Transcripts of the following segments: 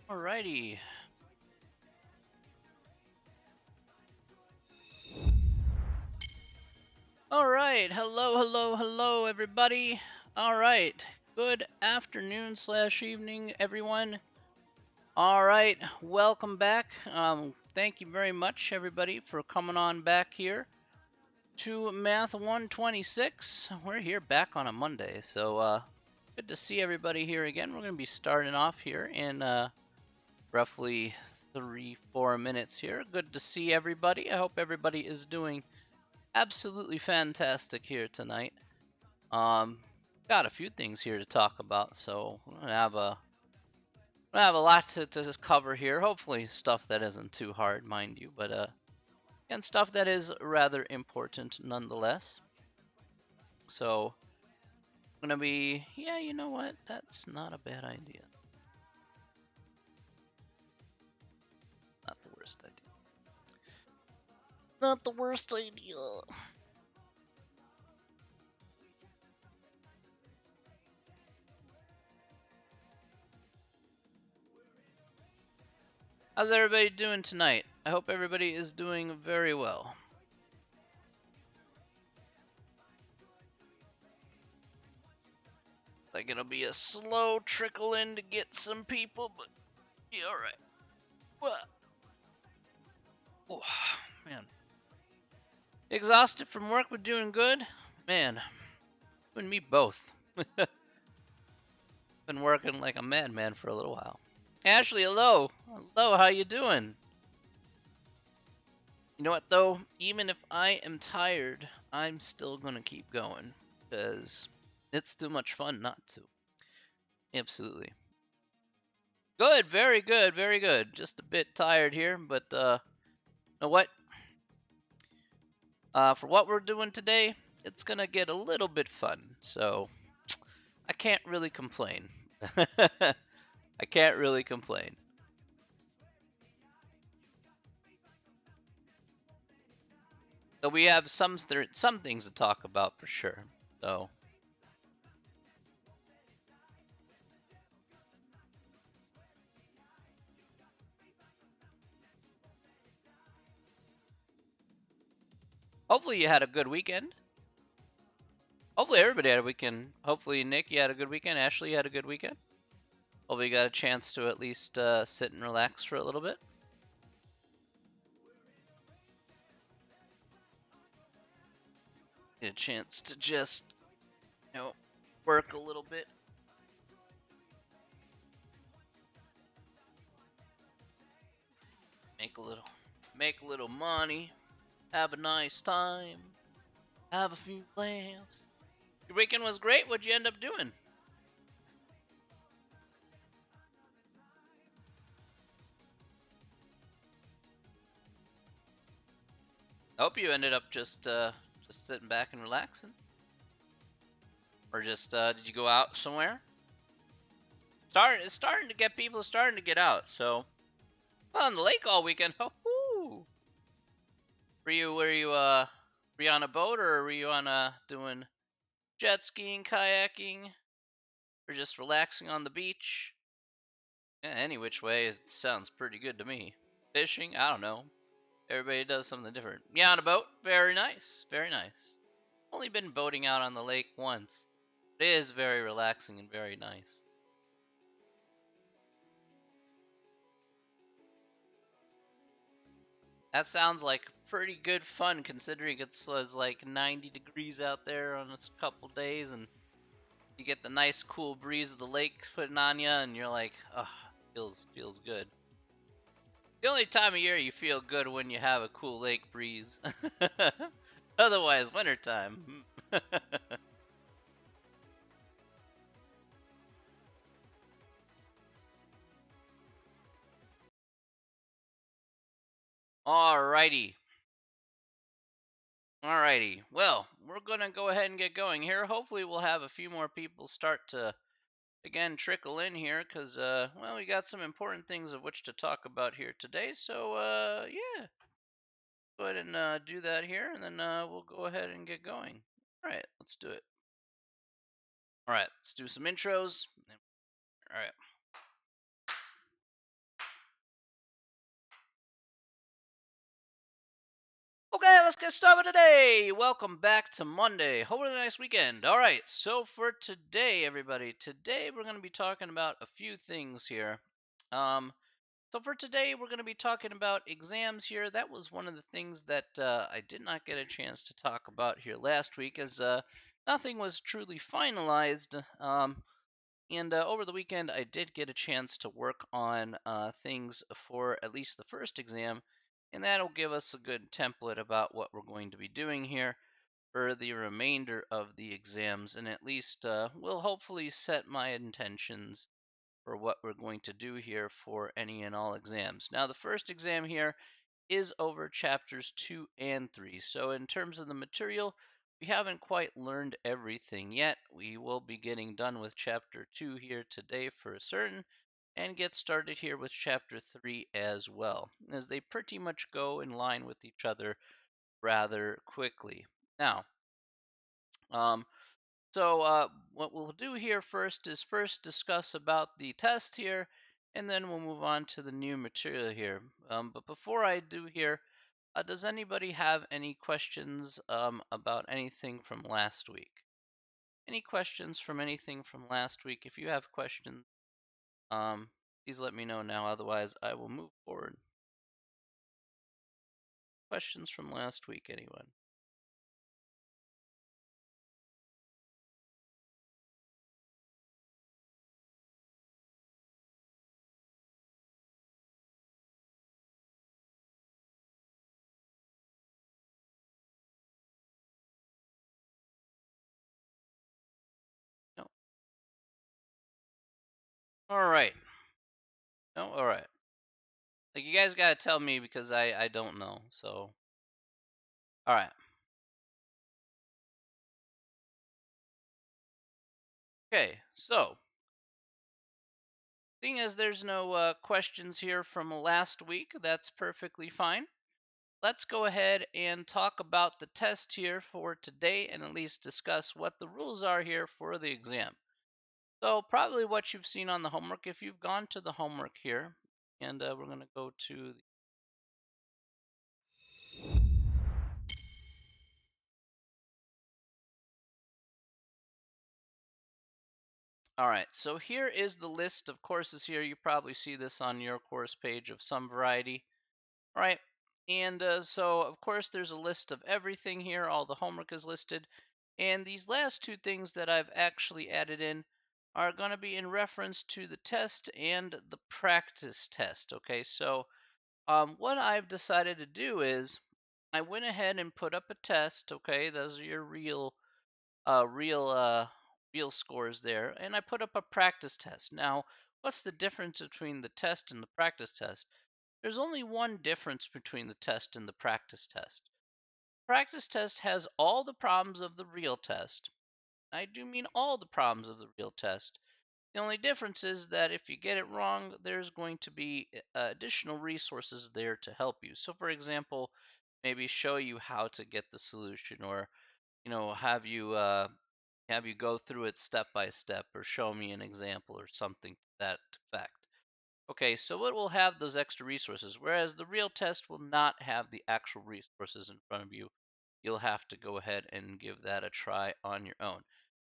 Alrighty. Alright. Hello, everybody. Alright. Good afternoon slash evening, everyone. Alright. Welcome back. Thank you very much, everybody, for coming on back here to Math 126. We're here back on a Monday, so good to see everybody here again. We're going to be starting off here in roughly 3-4 minutes here. Good to see everybody. I hope everybody is doing absolutely fantastic here tonight. Um, got a few things here to talk about, so we're gonna have a lot to cover here. Hopefully, stuff that isn't too hard, mind you, but and stuff that is rather important nonetheless. So, gonna be, yeah, you know what? That's not a bad idea. Not the worst idea. Not the worst idea. How's everybody doing tonight? I hope everybody is doing very well. Like it'll be a slow trickle in to get some people, but yeah, alright. Well, oh, man. Exhausted from work, but doing good? Man, you and me both. Been working like a madman for a little while. Ashley, hello. Hello, how you doing? You know what, though? Even if I am tired, I'm still gonna keep going. Because it's too much fun not to. Absolutely. Good, very good, very good. Just a bit tired here, but you know what? For what we're doing today, it's gonna get a little bit fun. So I can't really complain. I can't really complain. So we have some things to talk about for sure. So hopefully you had a good weekend. Hopefully everybody had a weekend. Hopefully Nick, you had a good weekend. Ashley, you had a good weekend. Hopefully you got a chance to at least sit and relax for a little bit. Get a chance to just, work a little bit. Make a little, make a little money. Have a nice time. Have a few laughs. Your weekend was great. What'd you end up doing? I hope you ended up just sitting back and relaxing, or just did you go out somewhere? It's starting to get people starting to get out. So, well, on the lake all weekend. Oh, were you on a boat, or were you on doing jet skiing, kayaking, or just relaxing on the beach? Yeah, any which way, it sounds pretty good to me. Fishing, I don't know. Everybody does something different. Yeah, on a boat, very nice, very nice. Only been boating out on the lake once. It is very relaxing and very nice. That sounds like pretty good fun considering it's like 90 degrees out there on a couple days, and you get the nice cool breeze of the lake putting on you, and you're like, oh, feels good. The only time of year you feel good when you have a cool lake breeze. Otherwise, wintertime. Alrighty. Alrighty. Well, we're gonna go ahead and get going here. Hopefully, we'll have a few more people start to again trickle in here because well, we got some important things of which to talk about here today. So yeah, go ahead and do that here, and then we'll go ahead and get going. All right, let's do it. All right, let's do some intros. All right. Okay, let's get started today. Welcome back to Monday. Hopefully, a nice weekend. All right, so for today, everybody, today we're going to be talking about a few things here. Um, so for today, we're going to be talking about exams here. That was one of the things that I did not get a chance to talk about here last week, as nothing was truly finalized. And over the weekend, I did get a chance to work on things for at least the first exam, and that'll give us a good template about what we're going to be doing here for the remainder of the exams, and at least will hopefully set my intentions for what we're going to do here for any and all exams. Now, the first exam here is over chapters 2 and 3. So, in terms of the material, we haven't quite learned everything yet. We will be getting done with chapter 2 here today for certain, and get started here with chapter 3 as well, as they pretty much go in line with each other rather quickly. Now, um, what we'll do here first is first discuss about the test here, and then we'll move on to the new material here. But before I do here, does anybody have any questions about anything from last week? Any questions from anything from last week? If you have questions, um, please let me know now. Otherwise, I will move forward. Questions from last week, anyone? No. All right. No. All right. Like you guys gotta tell me because I don't know. So all right. Okay. So seeing as there's no questions here from last week, that's perfectly fine. Let's go ahead and talk about the test here for today and at least discuss what the rules are here for the exam. So, probably what you've seen on the homework, if you've gone to the homework here, and we're going to go to. All right, so here is the list of courses here. You probably see this on your course page of some variety. All right, and so of course there's a list of everything here. All the homework is listed. And these last two things that I've actually added in are going to be in reference to the test and the practice test. Okay, so what I've decided to do is I went ahead and put up a test. Okay, those are your uh, real, uh, real scores there, and I put up a practice test. Now, what's the difference between the test and the practice test? There's only one difference between the test and the practice test. Practice test has all the problems of the real test. I do mean all the problems of the real test. The only difference is that if you get it wrong, there's going to be additional resources there to help you. So, for example, maybe show you how to get the solution, or have you go through it step by step, or show me an example, or something to that effect. Okay, so it will have those extra resources, whereas the real test will not have the actual resources in front of you. You'll have to go ahead and give that a try on your own.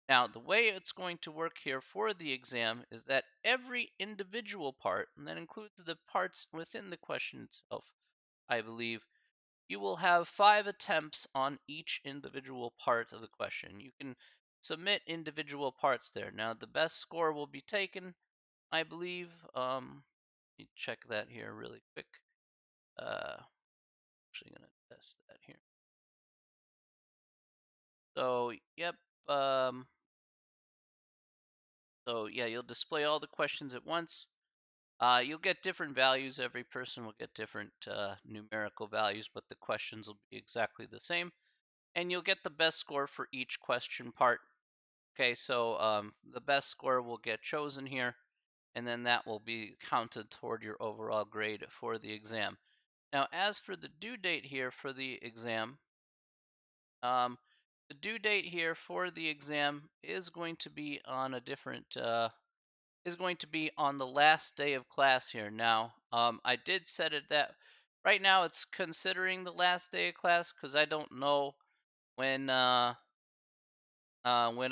Now, the way it's going to work here for the exam is that every individual part, and that includes the parts within the question itself, I believe, you will have 5 attempts on each individual part of the question. You can submit individual parts there. Now, the best score will be taken, I believe. Let me check that here really quick. Actually going to test that here. So, yep. Um, so, yeah, you'll display all the questions at once. You'll get different values. Every person will get different numerical values, but the questions will be exactly the same. And you'll get the best score for each question part. Okay, so the best score will get chosen here, and then that will be counted toward your overall grade for the exam. Now, as for the due date here for the exam, um, the due date here for the exam is going to be on a different is going to be on the last day of class here. Now, I did set it that Right now, it's considering the last day of class because I don't know when when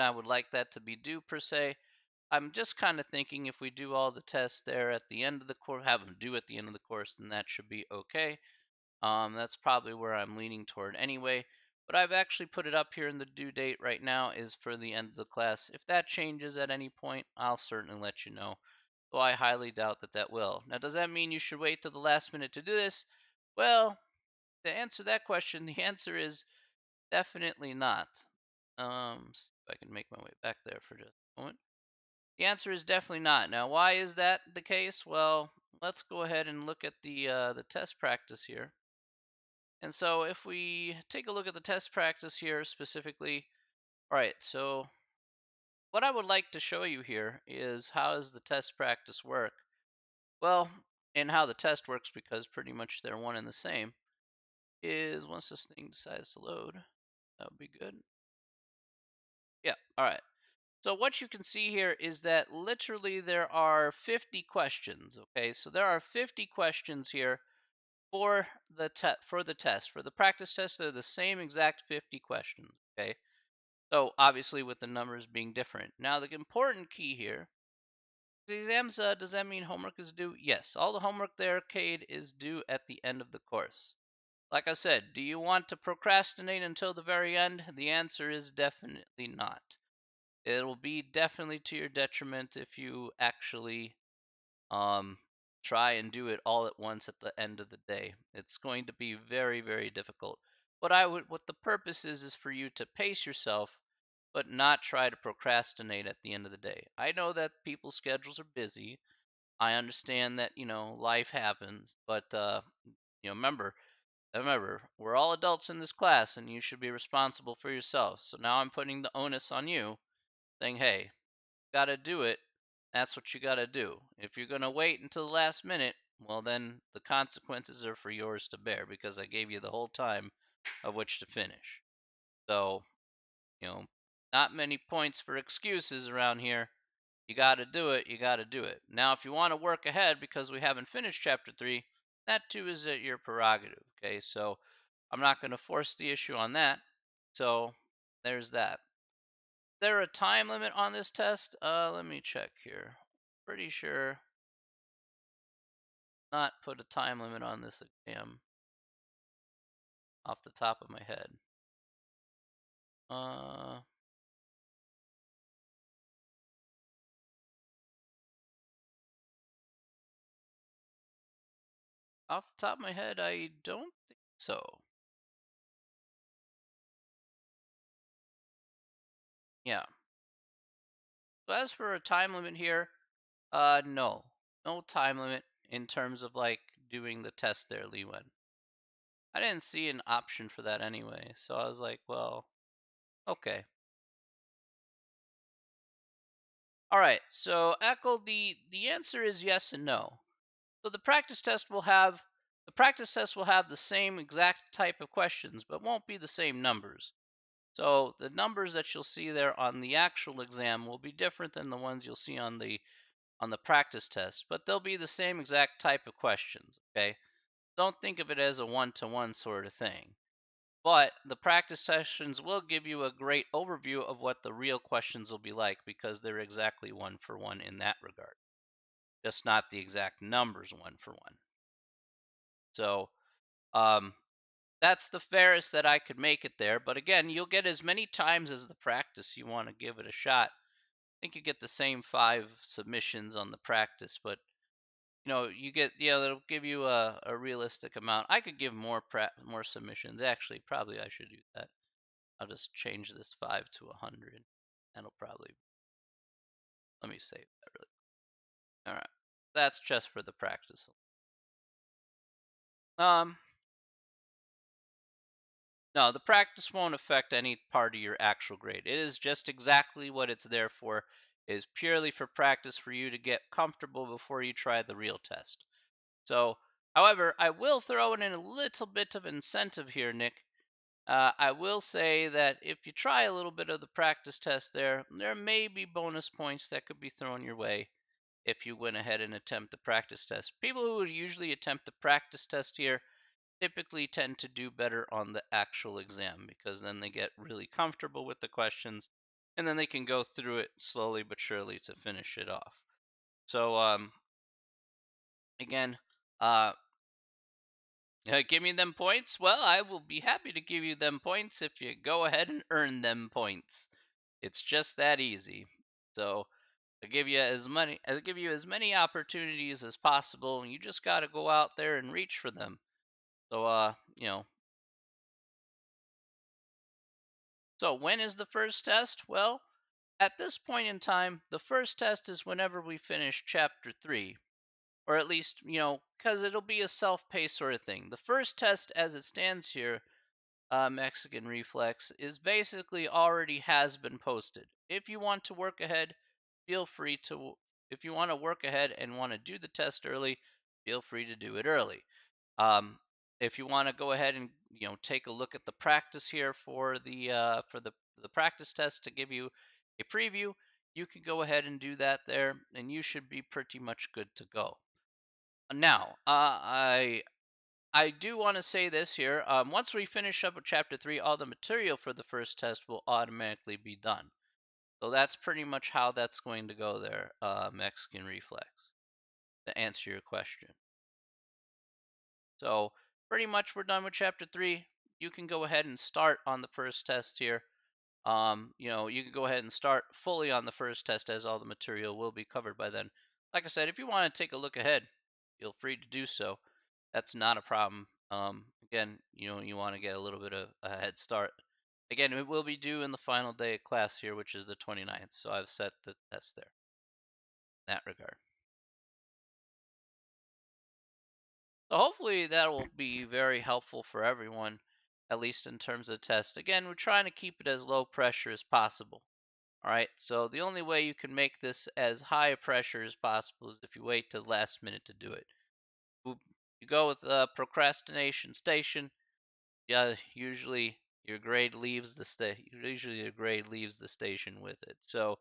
I would like that to be due per se. I'm just kind of thinking if we do all the tests there at the end of the course, have them due at the end of the course, then that should be okay. That's probably where I'm leaning toward anyway. But I've actually put it up here in the due date right now is for the end of the class. If that changes at any point, I'll certainly let you know. Though I highly doubt that that will. Now, does that mean you should wait till the last minute to do this? Well, to answer that question, the answer is definitely not. See if I can make my way back there for just a moment. The answer is definitely not. Now, why is that the case? Well, let's go ahead and look at the test practice here. And so if we take a look at the test practice here specifically, all right, so what I would like to show you here is how does the test practice work? Well, and how the test works, because pretty much they're one and the same, is once this thing decides to load, that would be good. Yeah, all right. So what you can see here is that literally there are 50 questions, okay? So there are 50 questions here for the test. For the practice test, they're the same exact 50 questions, okay? So obviously with the numbers being different. Now the important key here, the exams, does that mean homework is due? Yes, all the homework there, Cade, is due at the end of the course. Like I said, do you want to procrastinate until the very end? The answer is definitely not. It'll be definitely to your detriment if you actually um, try and do it all at once at the end of the day. It's going to be very, very difficult. What the purpose is for you to pace yourself, but not try to procrastinate at the end of the day. I know that people's schedules are busy. I understand that life happens, but remember, we're all adults in this class, and you should be responsible for yourself. So now I'm putting the onus on you, saying, hey, got to do it. That's what you got to do. If you're going to wait until the last minute, well, then the consequences are for yours to bear because I gave you the whole time of which to finish. So, you know, not many points for excuses around here. You got to do it. You got to do it. Now, if you want to work ahead because we haven't finished chapter 3, that too is at your prerogative. Okay, so I'm not going to force the issue on that. So there's that. There a time limit on this test? Let me check here. Pretty sure not put a time limit on this exam off the top of my head. Uh, Off the top of my head, I don't think so. Yeah. So as for a time limit here, no. No time limit in terms of like doing the test there, Leewin. I didn't see an option for that anyway, so I was like, well, okay. All right, so Echo, the answer is yes and no. So the practice test will have the same exact type of questions, but won't be the same numbers. So the numbers that you'll see there on the actual exam will be different than the ones you'll see on the practice test, but they'll be the same exact type of questions, okay? Don't think of it as a one-to-one sort of thing. But the practice sessions will give you a great overview of what the real questions will be like because they're exactly one for one in that regard. Just not the exact numbers one for one. So um, that's the fairest that I could make it there. But again, you'll get as many times as the practice you want to give it a shot. I think you get the same 5 submissions on the practice, but you get that'll give you a realistic amount. I could give more submissions. Actually, probably I should do that. I'll just change this 5 to 100. That'll probably let me save that really. All right, that's just for the practice. Um, No, the practice won't affect any part of your actual grade. It is just exactly what it's there for. It is purely for practice for you to get comfortable before you try the real test. So, however, I will throw in a little bit of incentive here, Nick. I will say that if you try a little bit of the practice test there may be bonus points that could be thrown your way if you went ahead and attempt the practice test. People who would usually attempt the practice test here, typically tend to do better on the actual exam because then they get really comfortable with the questions and then they can go through it slowly but surely to finish it off. So again, uh, give me them points. Well, I will be happy to give you them points if you go ahead and earn them points. It's just that easy. So I give you as many opportunities as possible, and you just got to go out there and reach for them. So so when is the first test? Well, at this point in time, the first test is whenever we finish chapter 3, or at least, because it'll be a self-paced sort of thing. The first test as it stands here, Mexican Reflex, is basically already has been posted. If you want to work ahead, feel free to. If you want to work ahead and want to do the test early, feel free to do it early. Um, if you want to go ahead and take a look at the practice here for the practice test to give you a preview, you can go ahead and do that there, and you should be pretty much good to go. Now, I do want to say this here. Once we finish up with chapter 3, all the material for the first test will automatically be done. So that's pretty much how that's going to go there, Mexican Reflex, to answer your question. So pretty much we're done with chapter 3. You can go ahead and start on the first test here. You can go ahead and start fully on the first test as all the material will be covered by then. Like I said, if you want to take a look ahead, feel free to do so. That's not a problem. Again, you want to get a little bit of a head start. Again, it will be due in the final day of class here, which is the 29th. So I've set the test there in that regard. So hopefully that will be very helpful for everyone, at least in terms of test. Again, we're trying to keep it as low pressure as possible. All right, so the only way you can make this as high a pressure as possible is if you wait to the last minute to do it. You go with procrastination station. Yeah, usually your grade leaves the station with it. So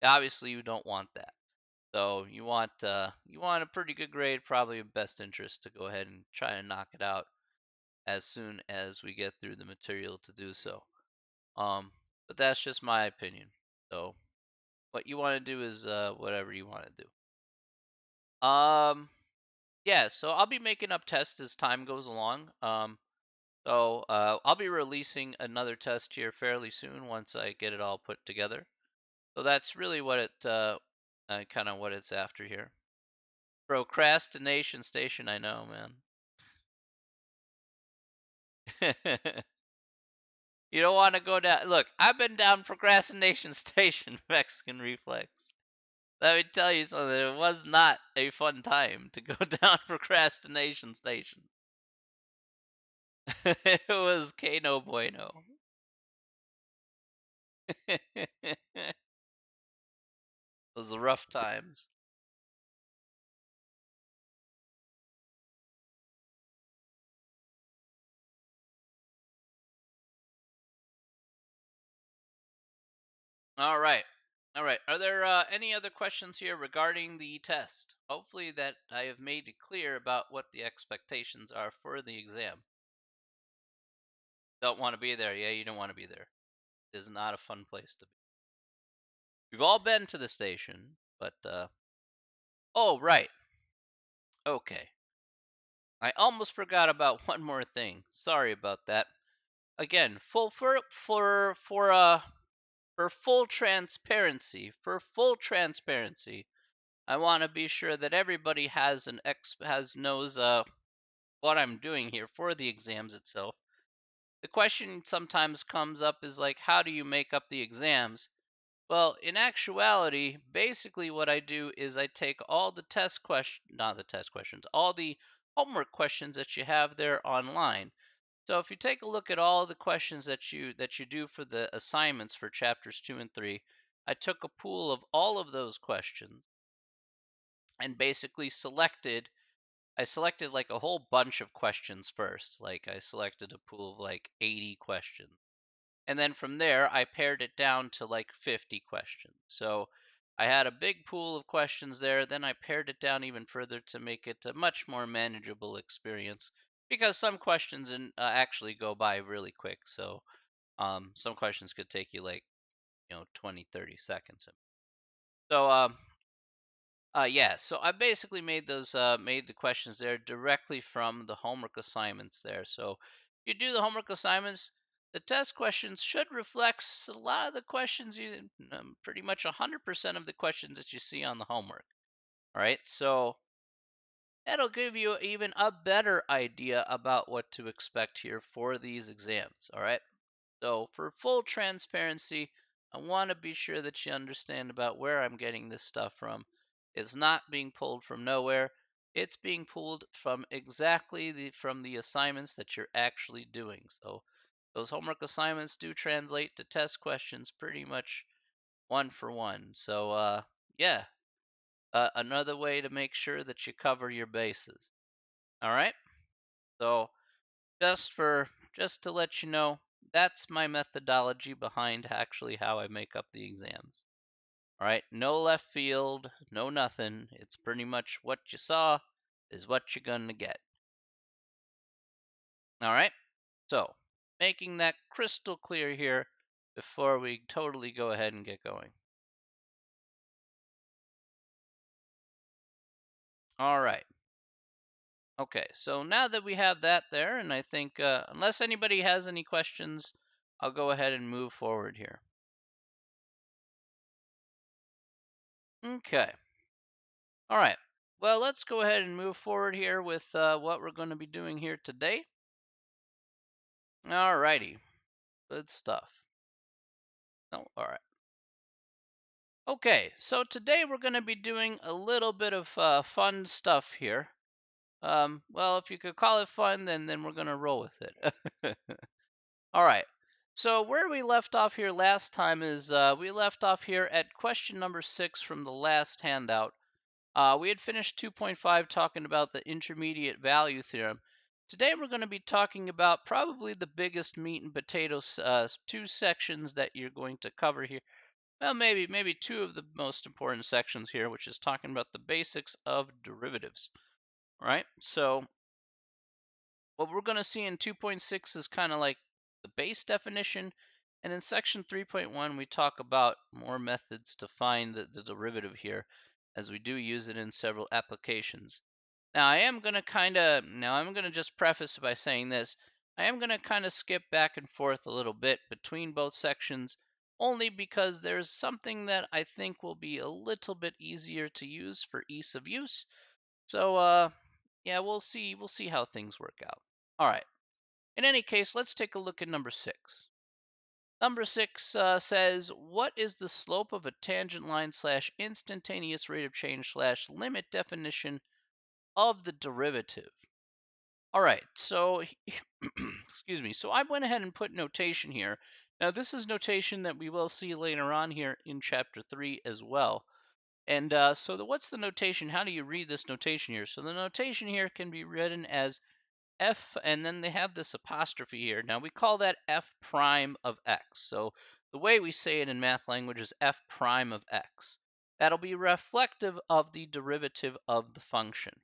obviously you don't want that. So you want a pretty good grade, probably in best interest to go ahead and try to knock it out as soon as we get through the material to do so. But that's just my opinion. So what you want to do is whatever you want to do. Yeah, so I'll be making up tests as time goes along. So I'll be releasing another test here fairly soon once I get it all put together. So that's really what kind of what it's after here. Procrastination station, I know, man. You don't want to go down. Look, I've been down procrastination station, Mexican Reflex. Let me tell you something. It was not a fun time to go down procrastination station. It was que no bueno. Those rough times. All right. All right. Are there any other questions here regarding the test? Hopefully that I have made it clear about what the expectations are for the exam. Don't want to be there. Yeah, you don't want to be there. It is not a fun place to be. We've all been to the station, but oh, right. Okay. I almost forgot about one more thing. Sorry about that. Again, for full transparency, I want to be sure that everybody knows what I'm doing here for the exams itself. The question sometimes comes up is like, how do you make up the exams? Well, in actuality, basically what I do is I take all the not the test questions, all the homework questions that you have there online. So if you take a look at all the questions that you do for the assignments for chapters 2 and 3, I took a pool of all of those questions and basically I selected like a whole bunch of questions first. Like I selected a pool of like 80 questions. And then from there, I pared it down to like 50 questions. So I had a big pool of questions there. Then I pared it down even further to make it a much more manageable experience because some questions actually go by really quick. So some questions could take you like 20, 30 seconds. So yeah, so I basically made the questions there directly from the homework assignments there. So if you do the homework assignments, the test questions should reflect a lot of the questions pretty much 100% of the questions that you see on the homework. All right, so that'll give you even a better idea about what to expect here for these exams. All right. So, for full transparency, I want to be sure that you understand about where I'm getting this stuff from. It's not being pulled from nowhere. It's being pulled from exactly from the assignments that you're actually doing. So, those homework assignments do translate to test questions pretty much one for one. So, yeah, another way to make sure that you cover your bases. All right. So, just to let you know, that's my methodology behind actually how I make up the exams. All right, no left field, no nothing. It's pretty much what you saw is what you're going to get. All right, so making that crystal clear here before we totally go ahead and get going. All right. Okay, so now that we have that there, and I think unless anybody has any questions, I'll go ahead and move forward here. Okay. All right. Well, let's go ahead and move forward here with what we're going to be doing here today. All righty. Good stuff. Oh, all right. Okay, so today we're going to be doing a little bit of fun stuff here. Well, if you could call it fun, then we're going to roll with it. All right. So where we left off here last time is we left off here at question number 6 from the last handout. We had finished 2.5 talking about the intermediate value theorem. Today we're going to be talking about probably the biggest meat and potatoes, two sections that you're going to cover here. Well, maybe two of the most important sections here, which is talking about the basics of derivatives. All right. So what we're going to see in 2.6 is kind of like the base definition. And in section 3.1, we talk about more methods to find the derivative here, as we do use it in several applications. Now, I'm going to just preface by saying this. I am going to kind of skip back and forth a little bit between both sections, only because there's something that I think will be a little bit easier to use for ease of use. So, yeah, we'll see how things work out. All right. In any case, let's take a look at number 6. Number 6 says, what is the slope of a tangent line slash instantaneous rate of change slash limit definition of the derivative? All right, so excuse me. So I went ahead and put notation here. Now this is notation that we will see later on here in chapter 3 as well. And what's the notation? How do you read this notation here? So the notation here can be written as f, and then they have this apostrophe here. Now we call that f prime of x. So the way we say it in math language is f prime of x. That'll be reflective of the derivative of the function.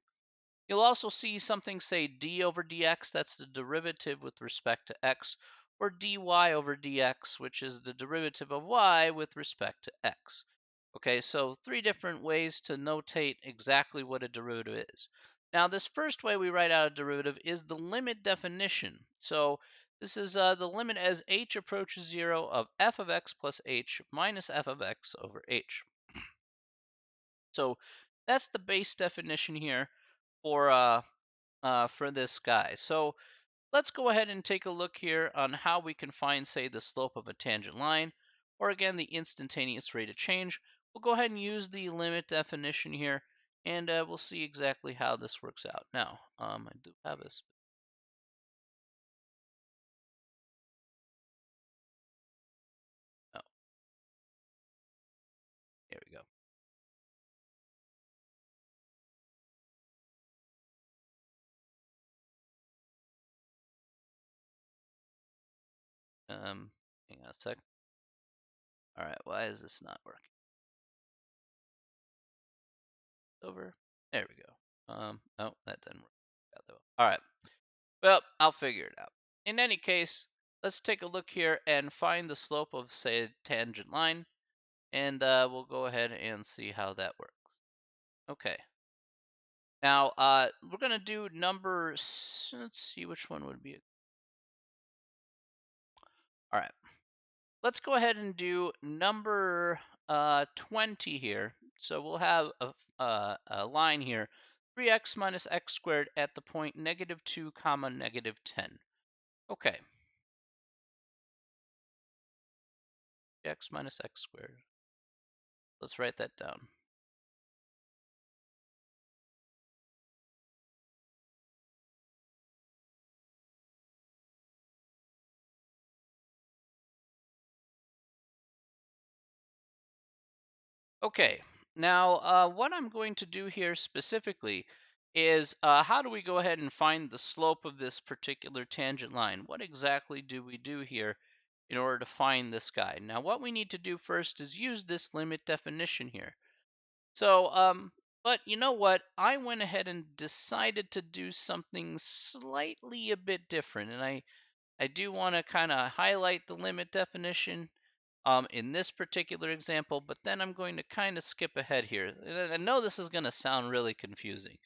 You'll also see something say d over dx, that's the derivative with respect to x, or dy over dx, which is the derivative of y with respect to x. Okay, so 3 different ways to notate exactly what a derivative is. Now, this first way we write out a derivative is the limit definition. So this is the limit as h approaches 0 of f of x plus h minus f of x over h. So that's the base definition here for this guy. So let's go ahead and take a look here on how we can find, say, the slope of a tangent line, or again, the instantaneous rate of change. We'll go ahead and use the limit definition here, and we'll see exactly how this works out. Now, I do have this. Oh, here we go. Hang on a sec. All right, why is this not working? Over. There we go. Oh, that didn't work. All right. Well, I'll figure it out. In any case, let's take a look here and find the slope of, say, a tangent line, and we'll go ahead and see how that works. Okay. Now, we're going to do number, let's see which one would be. All right. Let's go ahead and do number 20 here. So we'll have a line here, 3x minus x squared at the point -2 comma -10. Okay, x minus x squared. Let's write that down. Okay, now what I'm going to do here specifically is how do we go ahead and find the slope of this particular tangent line? What exactly do we do here in order to find this guy? Now, what we need to do first is use this limit definition here. So, but you know what? I went ahead and decided to do something slightly a bit different, and I do want to kind of highlight the limit definition in this particular example, but then I'm going to kind of skip ahead here. I know this is going to sound really confusing,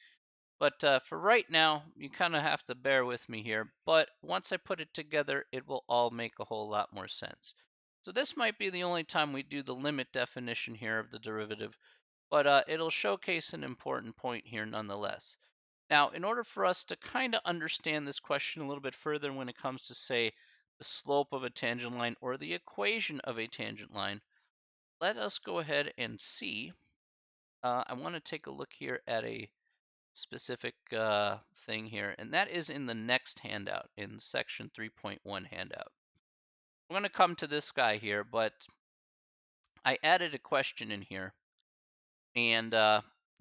but for right now, you kind of have to bear with me here. But once I put it together, it will all make a whole lot more sense. So this might be the only time we do the limit definition here of the derivative, but it'll showcase an important point here nonetheless. Now, in order for us to kind of understand this question a little bit further when it comes to, say, the slope of a tangent line or the equation of a tangent line, let us go ahead and see. I want to take a look here at a specific thing here, and that is in the next handout, in section 3.1 handout. I'm going to come to this guy here, but I added a question in here, and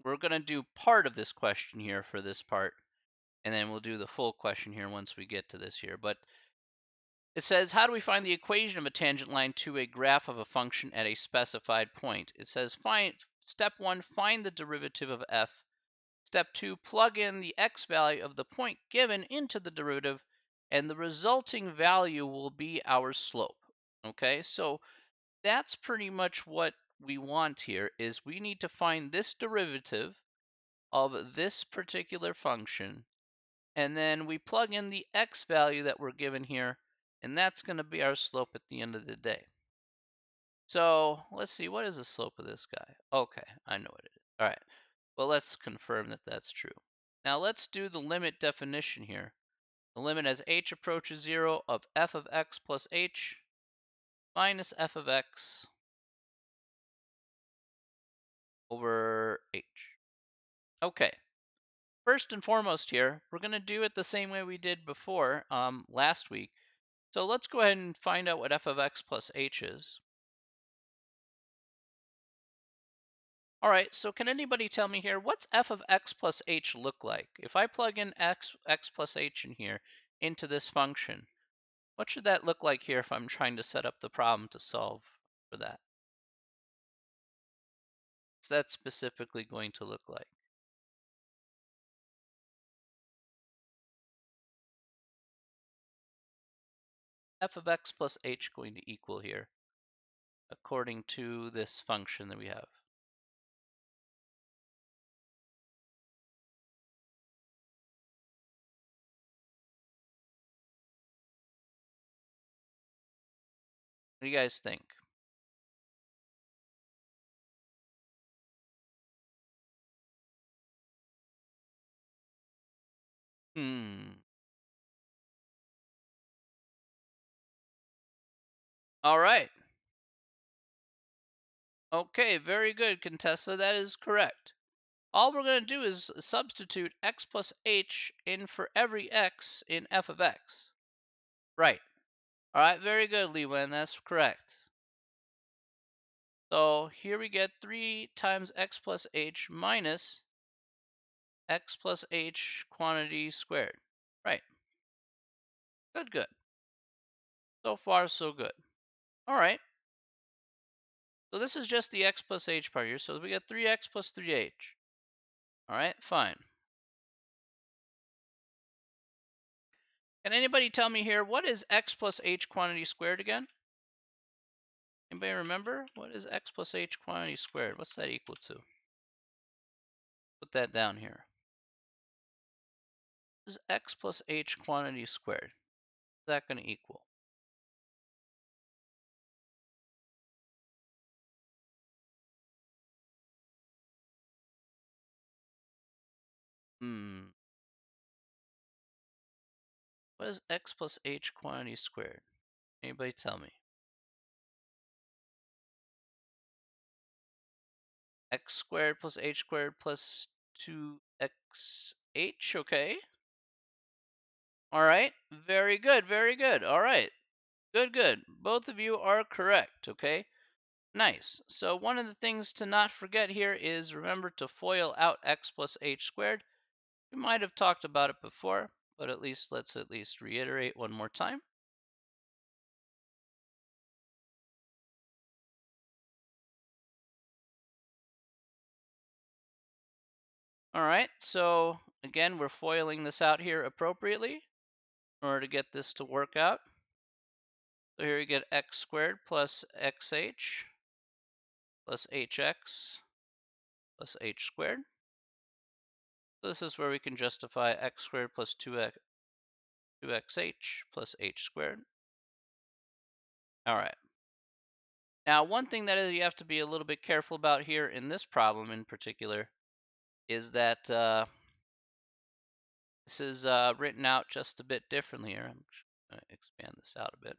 we're going to do part of this question here for this part, and then we'll do the full question here once we get to this here. But it says, how do we find the equation of a tangent line to a graph of a function at a specified point? It says, step 1, find the derivative of f. Step 2, plug in the x value of the point given into the derivative, and the resulting value will be our slope. Okay, so that's pretty much what we want here, is we need to find this derivative of this particular function, and then we plug in the x value that we're given here, and that's going to be our slope at the end of the day. So let's see, what is the slope of this guy? Okay, I know what it is. All right, well, let's confirm that that's true. Now let's do the limit definition here. The limit as h approaches 0 of f of x plus h minus f of x over h. Okay, first and foremost here, we're going to do it the same way we did before last week. So let's go ahead and find out what f of x plus h is. All right, so can anybody tell me here, what's f of x plus h look like? If I plug in x plus h in here into this function, what should that look like here if I'm trying to set up the problem to solve for that? What's that specifically going to look like? F of x plus h going to equal here, according to this function that we have. What do you guys think? All right. Okay, very good, Contessa. That is correct. All we're going to do is substitute x plus h in for every x in f of x. Right. All right, very good, Lewen. That's correct. So here we get 3 times x plus h minus x plus h quantity squared. Right. Good, good. So far, so good. All right. So this is just the x plus h part here. So we get 3x plus 3h. All right, fine. Can anybody tell me here, what is x plus h quantity squared again? Anybody remember? What is x plus h quantity squared? What's that equal to? Put that down here. What is x plus h quantity squared? What's that going to equal? What is x plus h quantity squared? Anybody tell me? X squared plus h squared plus 2xh, okay. All right, very good, very good. All right, good, good. Both of you are correct, okay. Nice. So one of the things to not forget here is remember to FOIL out x plus h squared. We might have talked about it before, but let's reiterate one more time. All right, so again, we're foiling this out here appropriately in order to get this to work out. So here we get x squared plus xh plus hx plus h squared. So this is where we can justify x squared plus 2xh plus h squared. All right. Now, one thing that you have to be a little bit careful about here in this problem in particular is that this is written out just a bit differently here. I'm going to expand this out a bit.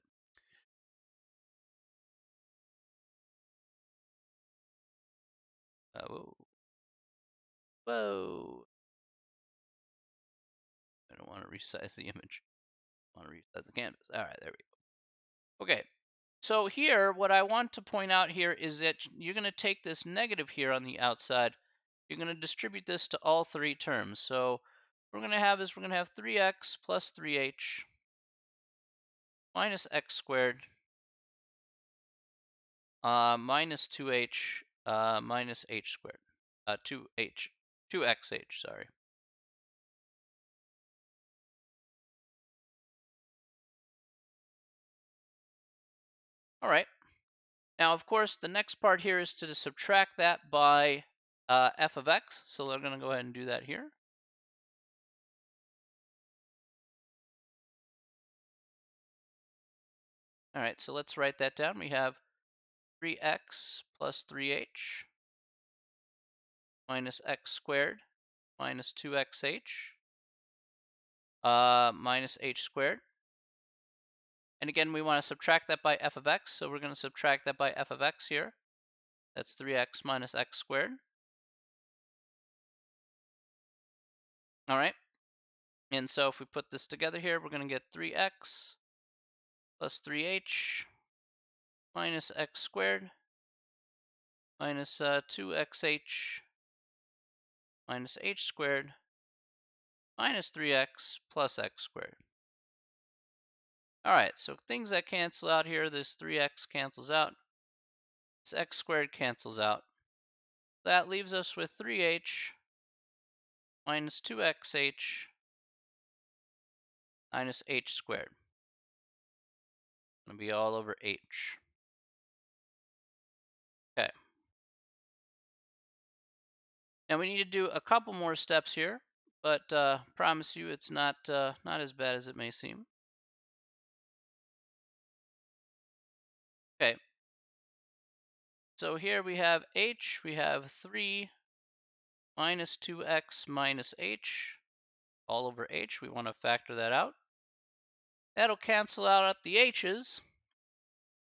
Whoa. Whoa. I don't want to resize the image. I want to resize the canvas. All right, there we go. Okay. So here, what I want to point out here is that you're going to take this negative here on the outside. You're going to distribute this to all three terms. So what we're going to have 3x plus 3h minus x squared minus 2h minus h squared. 2xh, sorry. All right. Now, of course, the next part here is to subtract that by f of x. So we're going to go ahead and do that here. All right, so let's write that down. We have 3x plus 3h minus x squared minus 2xh minus h squared. And again, we want to subtract that by f of x, so we're going to subtract that by f of x here. That's 3x minus x squared. All right. And so if we put this together here, we're going to get 3x plus 3h minus x squared minus 2xh minus h squared minus 3x plus x squared. All right, so things that cancel out here, this 3x cancels out. This x squared cancels out. That leaves us with 3h minus 2xh minus h squared. It's going to be all over h. Okay. Now we need to do a couple more steps here, but promise you it's not as bad as it may seem. Okay. So here we have h, we have 3 minus 2x minus h all over h. We want to factor that out. That'll cancel out the h's.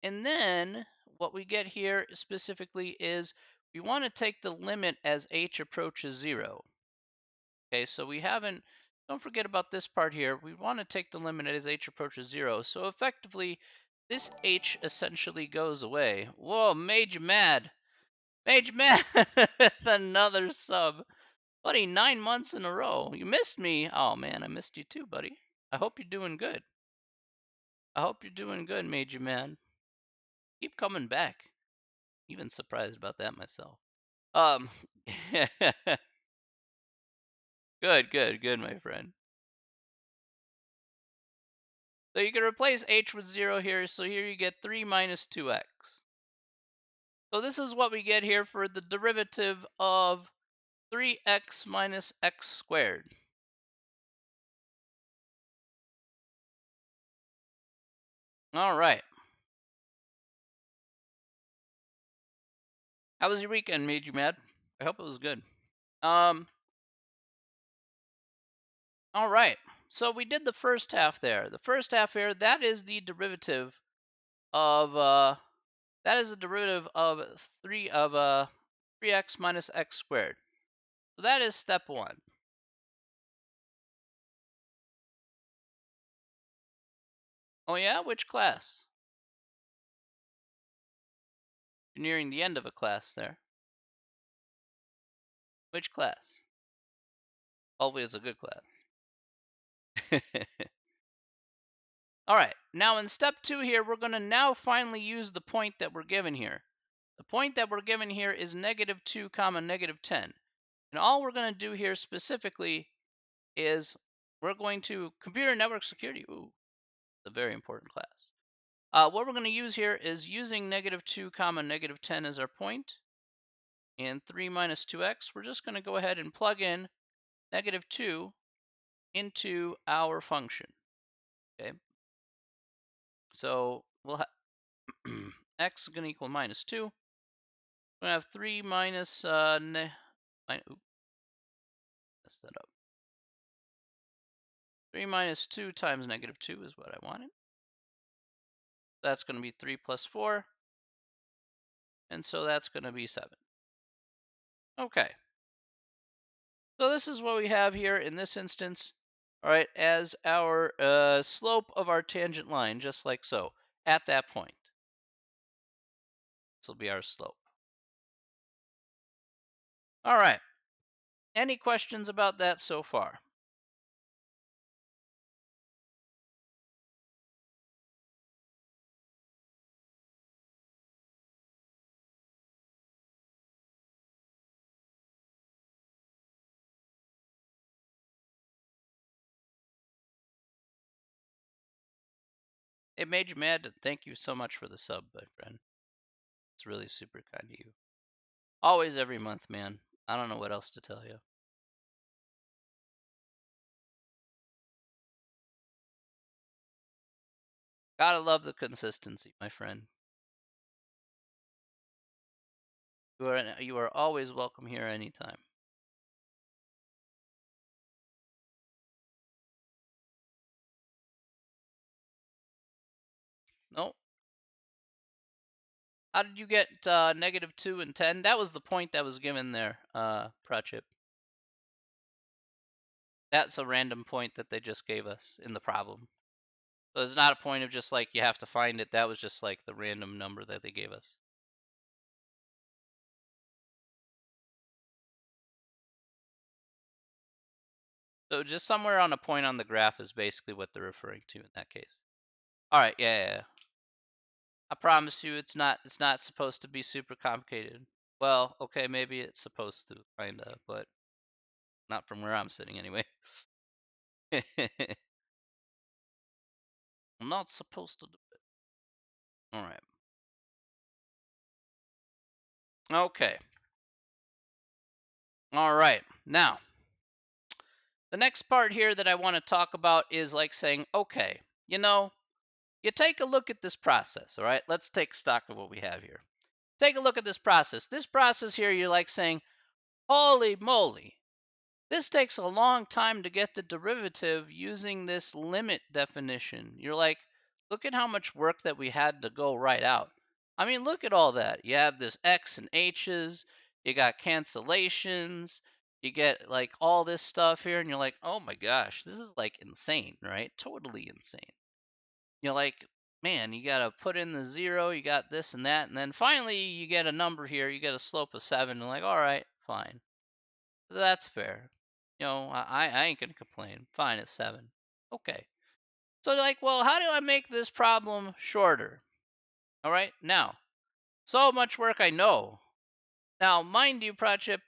And then what we get here specifically is we want to take the limit as h approaches 0. Okay, so don't forget about this part here. We want to take the limit as h approaches 0. So effectively, this h essentially goes away. Whoa, made you mad. Made you mad. Another sub. Buddy, 9 months in a row. You missed me. Oh, man, I missed you too, buddy. I hope you're doing good. I hope you're doing good, made you mad. Keep coming back. Even surprised about that myself. Good, good, good, my friend. So you can replace h with 0 here, so here you get 3 minus 2x. So this is what we get here for the derivative of 3x minus x squared. All right. How was your weekend? Made you mad? I hope it was good. All right. So we did the first half there. The first half here, that is the derivative of 3x minus x squared. So that is step 1. Oh yeah, which class? You're nearing the end of a class there. Which class? Always a good class. All right, now in step 2 here, we're going to now finally use the point that we're given here. The point that we're given here is -2 comma -10. And all we're going to do here specifically is we're going to computer network security. Ooh, it's a very important class. What we're going to use here is using -2 comma -10 as our point, and 3 minus 2x. We're just going to go ahead and plug in -2 into our function. Okay, so we'll have x is going to equal -2. We're going to have 3 minus oops, messed that up. 3 minus 2 times -2 is what I wanted. That's going to be 3 plus 4, and so that's going to be 7. Okay, so this is what we have here in this instance, all right, as our slope of our tangent line, just like so, at that point. This will be our slope. All right, any questions about that so far? It made you mad? Thank you so much for the sub, my friend. It's really super kind of you. Always every month, man. I don't know what else to tell you. Gotta love the consistency, my friend. You are always welcome here anytime. Nope. How did you get -2 and 10? That was the point that was given there, Prachip. That's a random point that they just gave us in the problem. So it's not a point of just like you have to find it. That was just like the random number that they gave us. So just somewhere on a point on the graph is basically what they're referring to in that case. All right, yeah. I promise you, it's not supposed to be super complicated. Well, okay, maybe it's supposed to, kinda, but not from where I'm sitting anyway. I'm not supposed to do it. All right. Okay. All right. Now, the next part here that I want to talk about is like saying, okay, you know, you take a look at this process, all right? Let's take stock of what we have here. Take a look at this process. This process here, you're like saying, holy moly, this takes a long time to get the derivative using this limit definition. You're like, look at how much work that we had to go right out. I mean, look at all that. You have this X and H's, you got cancellations, you get like all this stuff here, and you're like, oh my gosh, this is like insane, right? Totally insane. You're like, man, you got to put in the 0, you got this and that, and then finally you get a number here, you get a slope of 7, and like, all right, fine. That's fair. You know, I ain't gonna complain. Fine, it's 7. Okay. So like, well, how do I make this problem shorter? All right, now, so much work I know. Now, mind you, Prachip,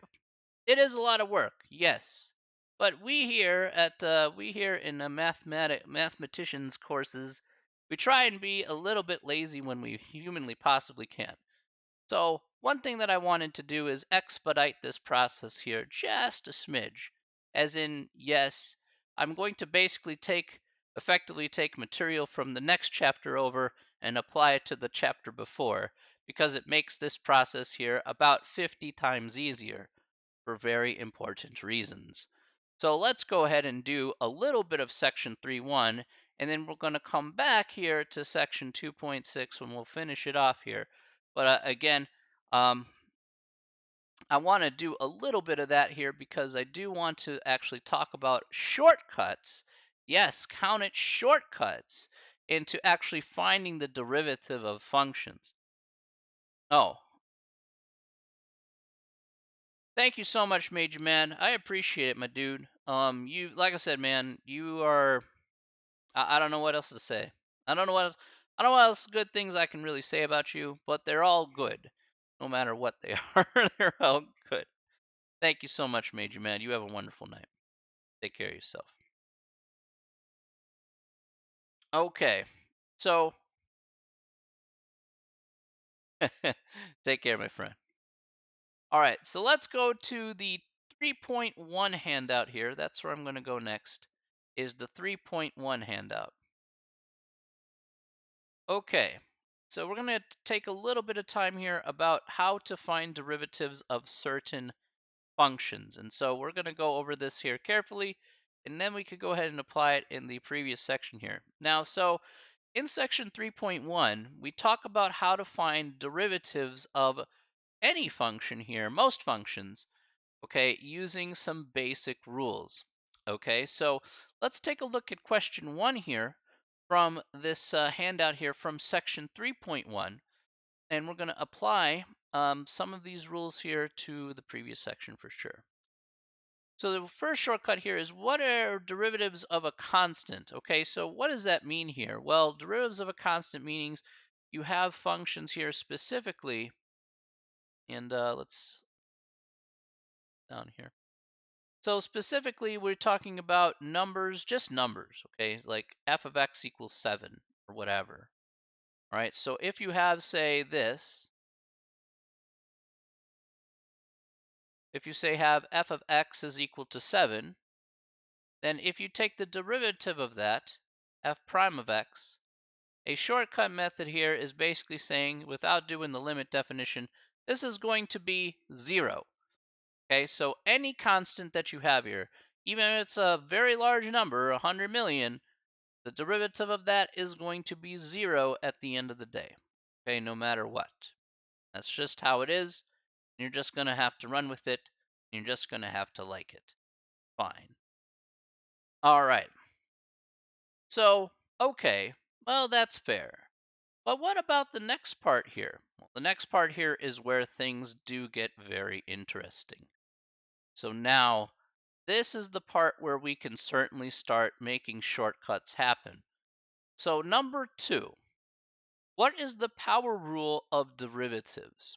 it is a lot of work, yes. But we here in the mathematicians courses, we try and be a little bit lazy when we humanly possibly can. So one thing that I wanted to do is expedite this process here just a smidge. As in, yes, I'm going to basically effectively take material from the next chapter over and apply it to the chapter before, because it makes this process here about 50 times easier for very important reasons. So let's go ahead and do a little bit of section 3.1, and then we're going to come back here to section 2.6 and we'll finish it off here. But again, um, I want to do a little bit of that here because I do want to actually talk about shortcuts. Yes, count it, shortcuts into actually finding the derivative of functions. Oh, thank you so much, Major Man. I appreciate it, my dude. You, like I said, man, you are. I don't know what else to say. I don't know what else, I don't know what else good things I can really say about you, but they're all good, no matter what they are. They're all good. Thank you so much, Major Man. You have a wonderful night. Take care of yourself. Okay, so take care, my friend. All right, so let's go to the 3.1 handout here. That's where I'm going to go next. Is the 3.1 handout. Okay, so we're going to take a little bit of time here about how to find derivatives of certain functions. And so we're going to go over this here carefully, and then we could go ahead and apply it in the previous section here. Now, so in section 3.1, we talk about how to find derivatives of any function here, most functions, okay, using some basic rules. Okay, so let's take a look at question 1 here from this handout here from section 3.1, and we're going to apply some of these rules here to the previous section for sure. So the first shortcut here is, what are derivatives of a constant? Okay, so what does that mean here? Well, derivatives of a constant means you have functions here specifically, and let's down here. So specifically, we're talking about numbers, just numbers, okay? Like f of x equals 7 or whatever. All right, so if you have, say, this, if you say have f of x is equal to 7, then if you take the derivative of that, f prime of x, a shortcut method here is basically saying, without doing the limit definition, this is going to be 0. Okay, so any constant that you have here, even if it's a very large number, 100 million, the derivative of that is going to be 0 at the end of the day. Okay, no matter what. That's just how it is. You're just going to have to run with it. You're just going to have to like it. Fine. All right. So, okay, well, that's fair. But what about the next part here? Well, the next part here is where things do get very interesting. So now, this is the part where we can certainly start making shortcuts happen. So number 2, what is the power rule of derivatives?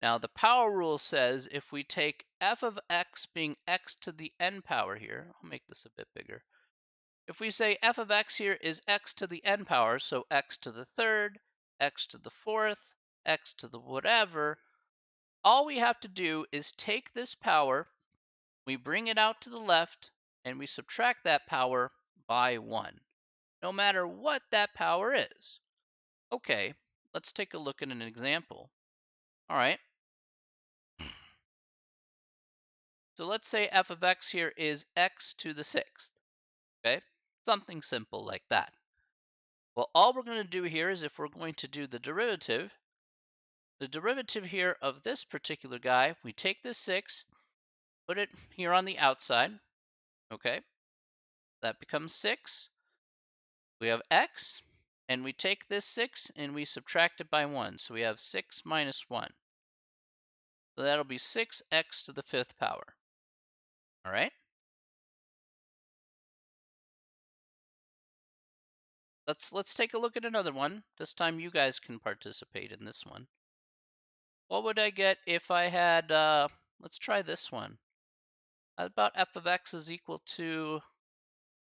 Now the power rule says if we take f of x being x to the n power here, I'll make this a bit bigger. If we say f of x here is x to the n power, so x to the third, x to the fourth, x to the whatever, all we have to do is take this power, we bring it out to the left, and we subtract that power by 1, no matter what that power is. Okay, let's take a look at an example. All right. So let's say f of x here is x to the 6th. Okay, something simple like that. Well, all we're going to do here is, if we're going to do the derivative here of this particular guy, we take this 6, put it here on the outside. Okay, that becomes 6. We have x, and we take this 6 and we subtract it by 1. So we have 6 minus 1. So that'll be 6x to the 5th power. All right. Let's take a look at another one. This time you guys can participate in this one. What would I get if I had, let's try this one. about f of x is equal to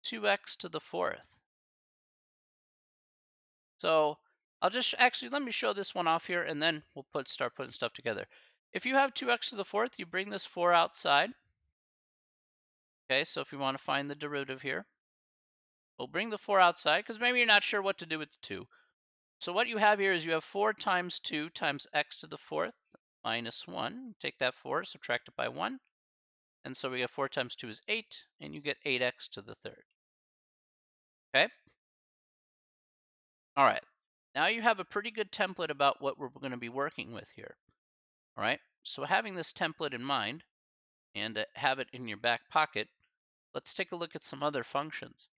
2x to the fourth. So I'll just actually let me show this one off here, and then we'll start putting stuff together. If you have 2x to the fourth, you bring this 4 outside. Okay, so if you want to find the derivative here, we'll bring the 4 outside because maybe you're not sure what to do with the 2. So what you have here is you have 4 times 2 times x to the fourth minus 1. Take that 4, subtract it by 1. And so we get 4 times 2 is 8, and you get 8x to the third. Okay? All right. Now you have a pretty good template about what we're going to be working with here. All right? So having this template in mind and have it in your back pocket, let's take a look at some other functions.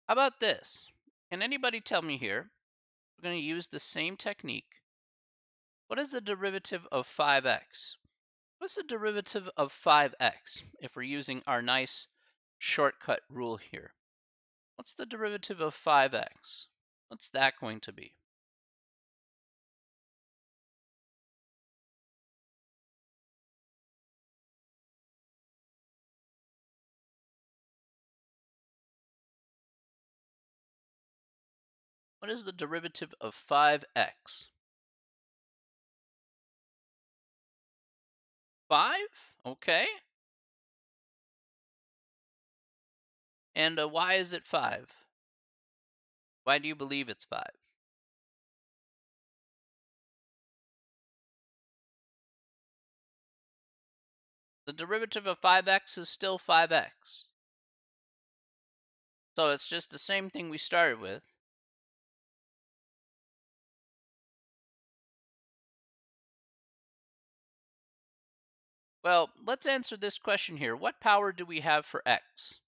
How about this? Can anybody tell me here? We're going to use the same technique. What is the derivative of 5x? What's the derivative of 5x if we're using our nice shortcut rule here? What's the derivative of 5x? What's that going to be? What is the derivative of 5x? 5? Okay. And why is it 5? Why do you believe it's 5? The derivative of 5x is still 5x. So it's just the same thing we started with. Well, let's answer this question here. What power do we have for x?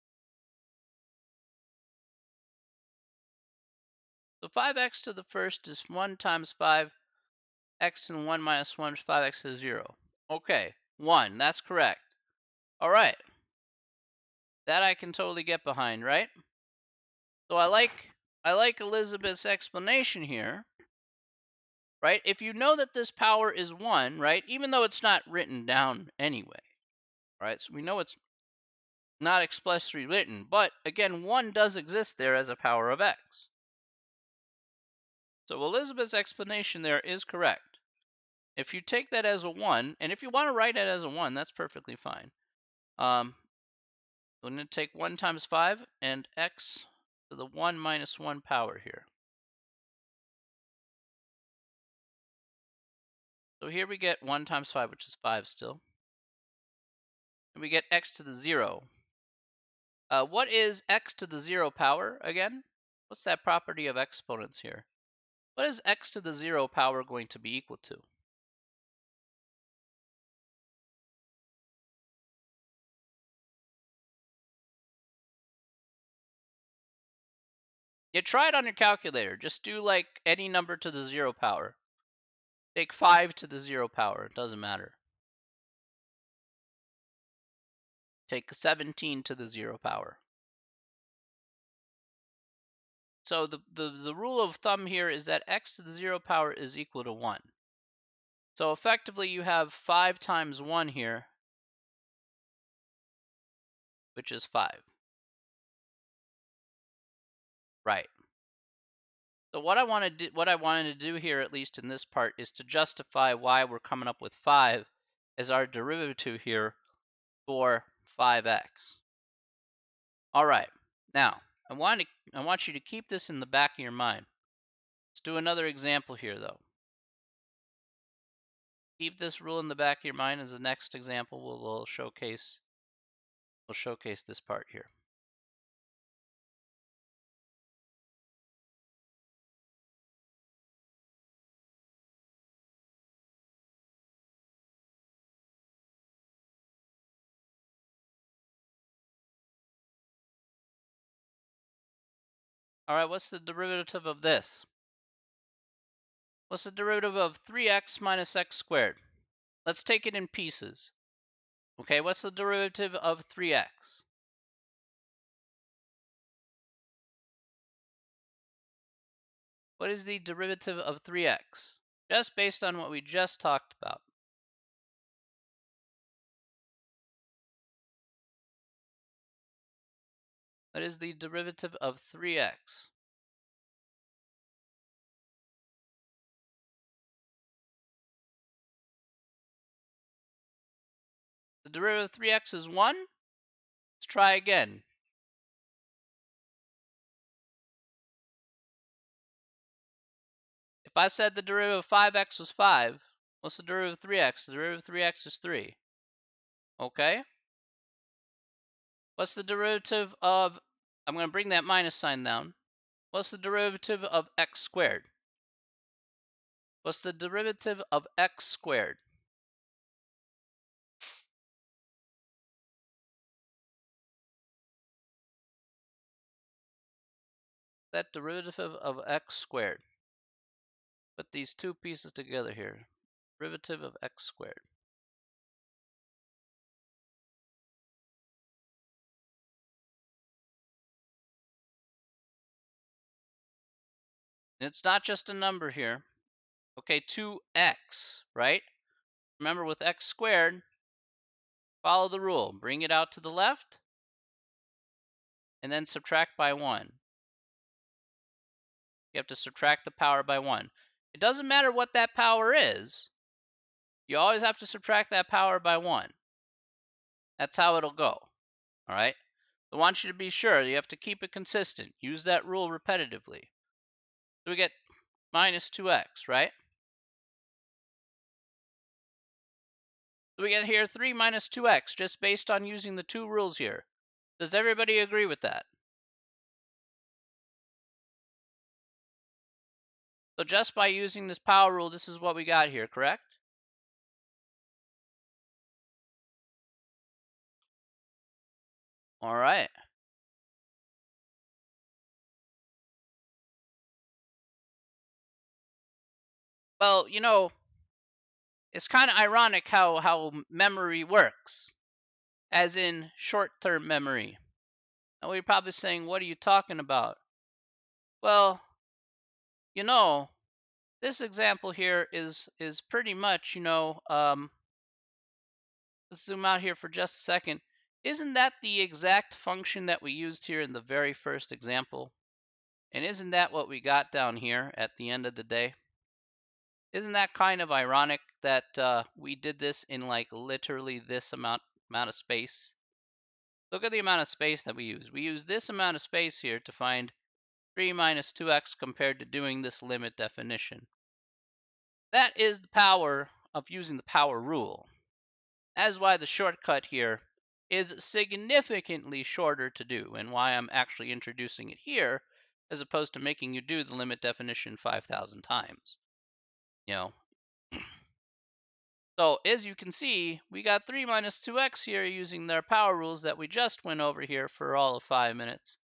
So 5x to the first is 1 times 5. X to the 1 minus 1 is 5x to the 0. Okay, 1. That's correct. All right. That I can totally get behind, right? So I like Elizabeth's explanation here, right? If you know that this power is 1, right, even though it's not written down anyway, right? So we know it's not explicitly written, but again, 1 does exist there as a power of x. So Elizabeth's explanation there is correct. If you take that as a 1, and if you want to write it as a 1, that's perfectly fine. I'm going to take 1 times 5 and x to the 1 minus 1 power here. So here we get 1 times 5, which is 5 still. And we get x to the 0. What is x to the 0 power again? What's that property of exponents here? What is x to the 0 power going to be equal to? You try it on your calculator. Just do like any number to the 0 power. Take 5 to the 0 power. It doesn't matter. Take 17 to the 0 power. So the rule of thumb here is that x to the 0 power is equal to 1. So effectively you have 5 times 1 here, which is 5. Right. So what I wanted to do here, at least in this part, is to justify why we're coming up with 5 as our derivative here for 5x. All right. Now, I want you to keep this in the back of your mind. Let's do another example here, though. Keep this rule in the back of your mind as the next example we'll showcase this part here. All right, what's the derivative of this? What's the derivative of 3x minus x squared? Let's take it in pieces. Okay, what's the derivative of 3x? What is the derivative of 3x? Just based on what we just talked about. What is the derivative of 3x? The derivative of 3x is 1. Let's try again. If I said the derivative of 5x was 5, what's the derivative of 3x? The derivative of 3x is 3. Okay? What's the derivative of, I'm going to bring that minus sign down. What's the derivative of x squared? What's the derivative of x squared? That derivative of x squared. Put these two pieces together here. Derivative of x squared. And it's not just a number here. Okay, 2x, right? Remember with x squared, follow the rule. Bring it out to the left, and then subtract by 1. You have to subtract the power by 1. It doesn't matter what that power is. You always have to subtract that power by 1. That's how it'll go. All right? I want you to be sure. You have to keep it consistent. Use that rule repetitively. So we get minus 2x, right? So we get here 3 minus 2x just based on using the two rules here. Does everybody agree with that? So just by using this power rule, this is what we got here, correct? All right. Well, you know, it's kind of ironic how memory works, as in short-term memory. Now you're probably saying, what are you talking about? Well, you know, this example here is pretty much, let's zoom out here for just a second. Isn't that the exact function that we used here in the very first example? And isn't that what we got down here at the end of the day? Isn't that kind of ironic that we did this in like literally this amount of space? Look at the amount of space that we use. We use this amount of space here to find 3 minus 2x compared to doing this limit definition. That is the power of using the power rule. That is why the shortcut here is significantly shorter to do, and why I'm actually introducing it here as opposed to making you do the limit definition 5,000 times. You know. So as you can see, we got 3 minus 2x here using their power rules that we just went over here for all of 5 minutes.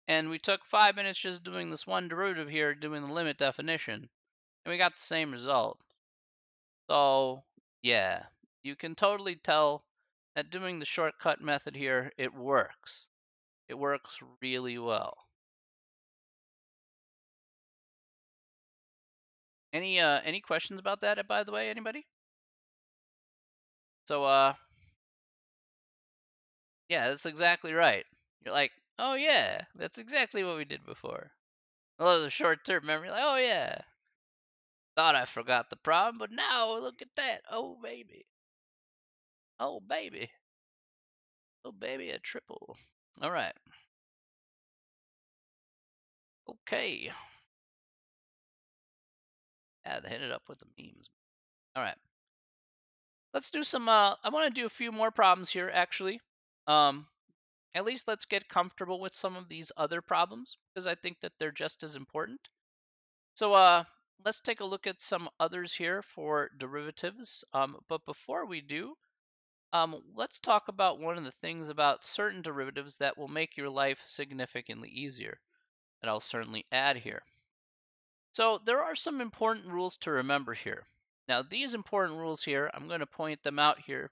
And we took 5 minutes just doing this one derivative here, doing the limit definition, and we got the same result. So yeah, you can totally tell that doing the shortcut method here, it works. It works really well. Any questions about that, by the way, anybody? So yeah, that's exactly right. You're like, oh yeah, that's exactly what we did before. I love the short-term memory. Like, oh yeah, thought I forgot the problem, but now look at that. Oh baby, oh baby, oh baby, a triple. All right. Okay. Yeah, they hit it up with the memes. All right. Let's do some. I want to do a few more problems here, actually. Um, at least let's get comfortable with some of these other problems because I think that they're just as important. So let's take a look at some others here for derivatives. But before we do, let's talk about one of the things about certain derivatives that will make your life significantly easier that I'll certainly add here. So there are some important rules to remember here. Now these important rules here, I'm going to point them out here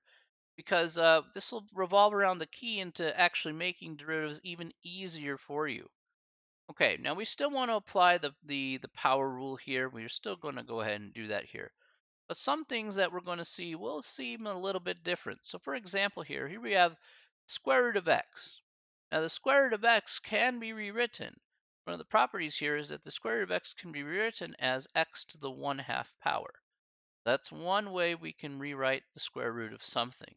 because this will revolve around the key into actually making derivatives even easier for you. Okay, now we still want to apply the power rule here. We're still going to go ahead and do that here. But some things that we're going to see will seem a little bit different. So for example here we have square root of x. Now the square root of x can be rewritten. One of the properties here is that the square root of x can be rewritten as x to the 1/2 power. That's one way we can rewrite the square root of something.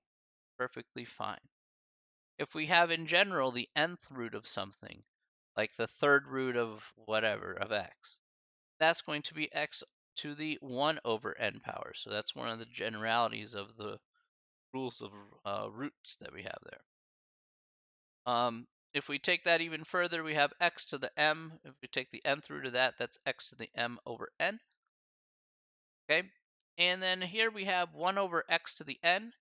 Perfectly fine. If we have in general the nth root of something, like the third root of whatever, of x, that's going to be x to the 1 over n power. So that's one of the generalities of the rules of roots that we have there. If we take that even further, we have x to the m. If we take the nth root of that, that's x to the m over n. Okay, and then here we have 1 over x to the n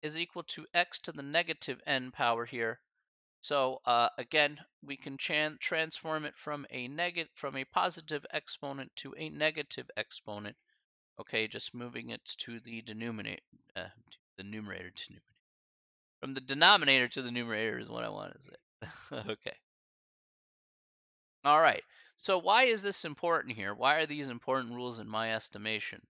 is equal to x to the negative n power here. So again, we can transform it from a positive exponent to a negative exponent. Okay, just moving it to the denominator, the numerator to numerator. From the denominator to the numerator is what I want to say. Okay. All right. So why is this important here? Why are these important rules in my estimation?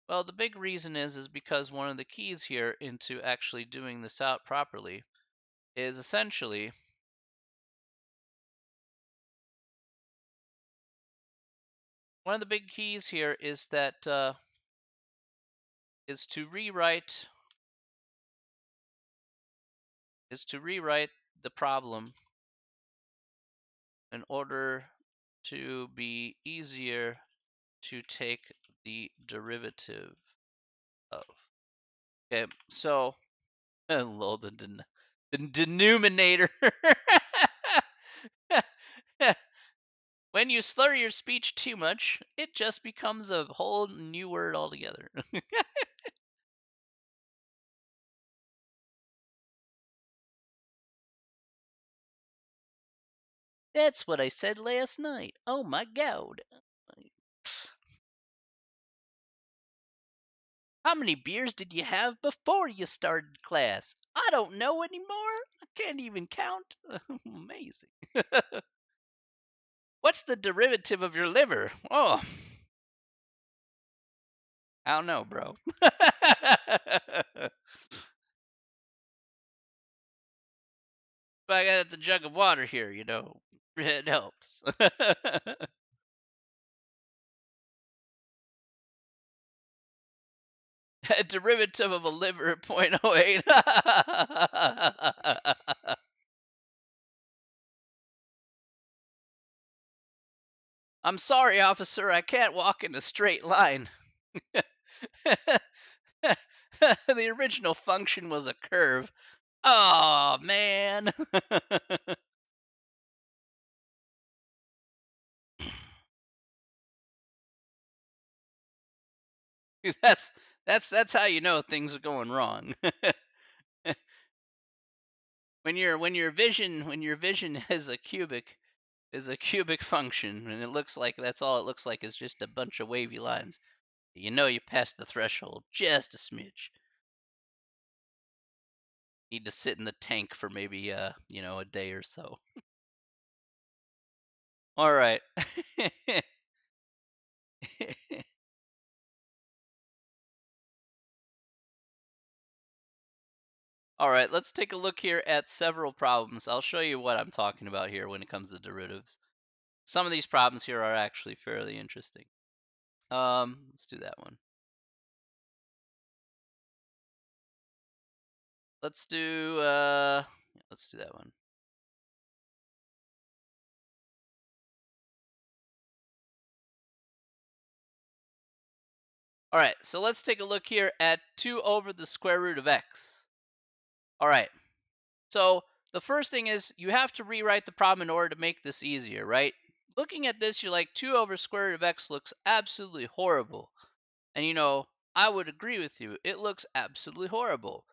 Well, the big reason is because one of the keys here into actually doing this out properly is essentially one of the big keys here is that is to rewrite the problem in order to be easier to take the derivative of. Okay, so lol, the denominator. When you slur your speech too much, it just becomes a whole new word altogether. That's what I said last night. Oh my god. How many beers did you have before you started class? I don't know anymore. I can't even count. Amazing. What's the derivative of your liver? Oh, I don't know, bro. But I got the jug of water here, It helps. A derivative of a liver at 0.08. I'm sorry, officer, I can't walk in a straight line. The original function was a curve. Oh, man. that's that's how you know things are going wrong. when your vision is a cubic function and it looks like that's all it looks like is just a bunch of wavy lines. You know you passed the threshold just a smidge. Need to sit in the tank for maybe a day or so. All right. All right, let's take a look here at several problems. I'll show you what I'm talking about here when it comes to derivatives. Some of these problems here are actually fairly interesting. Let's do that one. Let's do that one. All right, so let's take a look here at 2 over the square root of x. All right, so the first thing is you have to rewrite the problem in order to make this easier, right? Looking at this, you're like 2 over square root of x looks absolutely horrible. And I would agree with you. It looks absolutely horrible.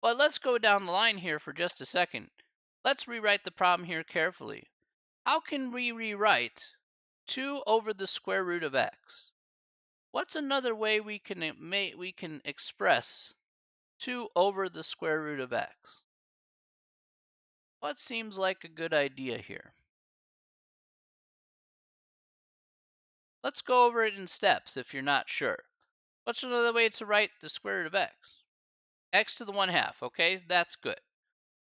But let's go down the line here for just a second. Let's rewrite the problem here carefully. How can we rewrite 2 over the square root of x? What's another way we can express 2 over the square root of x? What seems like a good idea here? Let's go over it in steps if you're not sure. What's another way to write the square root of x? X to the 1/2, okay? That's good.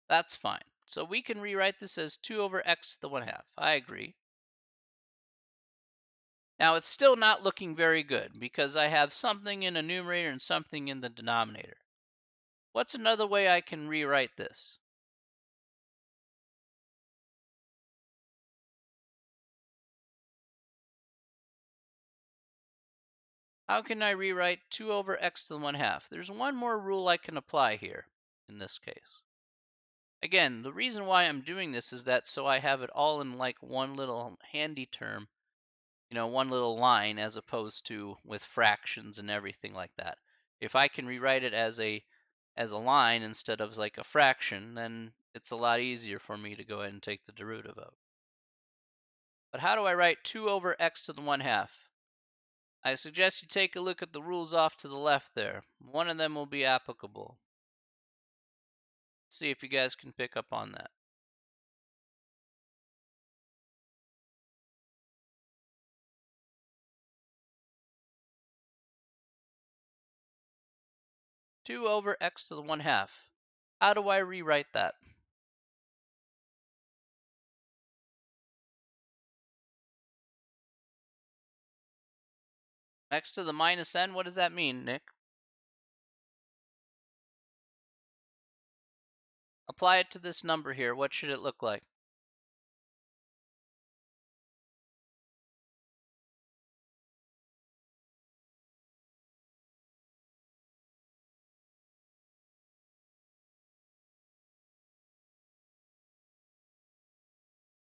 That's fine. So we can rewrite this as 2 over x to the 1/2. I agree. Now it's still not looking very good because I have something in the numerator and something in the denominator. What's another way I can rewrite this? How can I rewrite 2 over x to the 1/2? There's one more rule I can apply here in this case. Again, the reason why I'm doing this is that so I have it all in like one little handy term, one little line, as opposed to with fractions and everything like that. If I can rewrite it as a line instead of like a fraction, then it's a lot easier for me to go ahead and take the derivative of. But how do I write 2 over x to the 1/2? I suggest you take a look at the rules off to the left there. One of them will be applicable. See if you guys can pick up on that. Two over x to the 1/2. How do I rewrite that? X to the minus n, what does that mean, Nick? Apply it to this number here. What should it look like?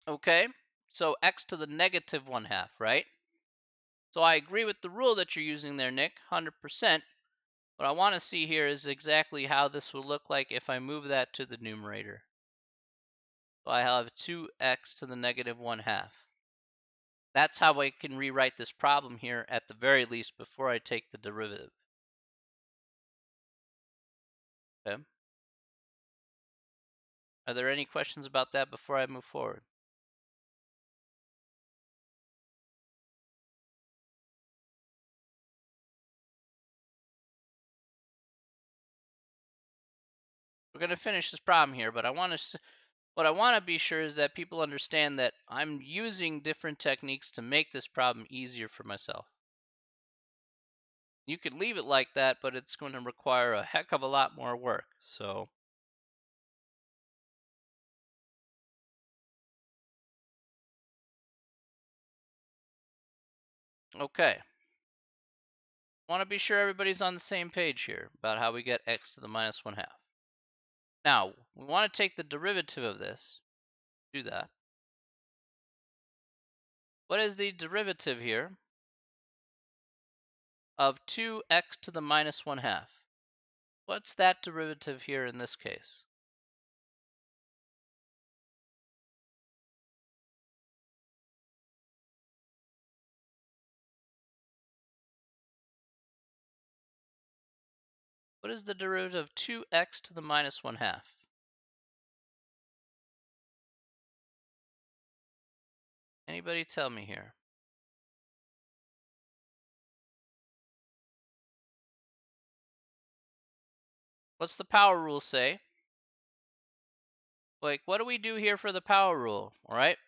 Okay, so x to the negative 1/2, right? So I agree with the rule that you're using there, Nick, 100%. What I want to see here is exactly how this will look like if I move that to the numerator. So I have 2x to the negative 1/2. That's how I can rewrite this problem here at the very least before I take the derivative. Okay. Are there any questions about that before I move forward? We're going to finish this problem here, but what I want to be sure is that people understand that I'm using different techniques to make this problem easier for myself. You could leave it like that, but it's going to require a heck of a lot more work. So, okay. Want to be sure everybody's on the same page here about how we get x to the minus 1/2. Now, we want to take the derivative of this. Do that. What is the derivative here of 2x to the minus 1/2? What's that derivative here in this case? What is the derivative of 2x to the minus 1/2? Anybody tell me here? What's the power rule say? Like, what do we do here for the power rule? All right.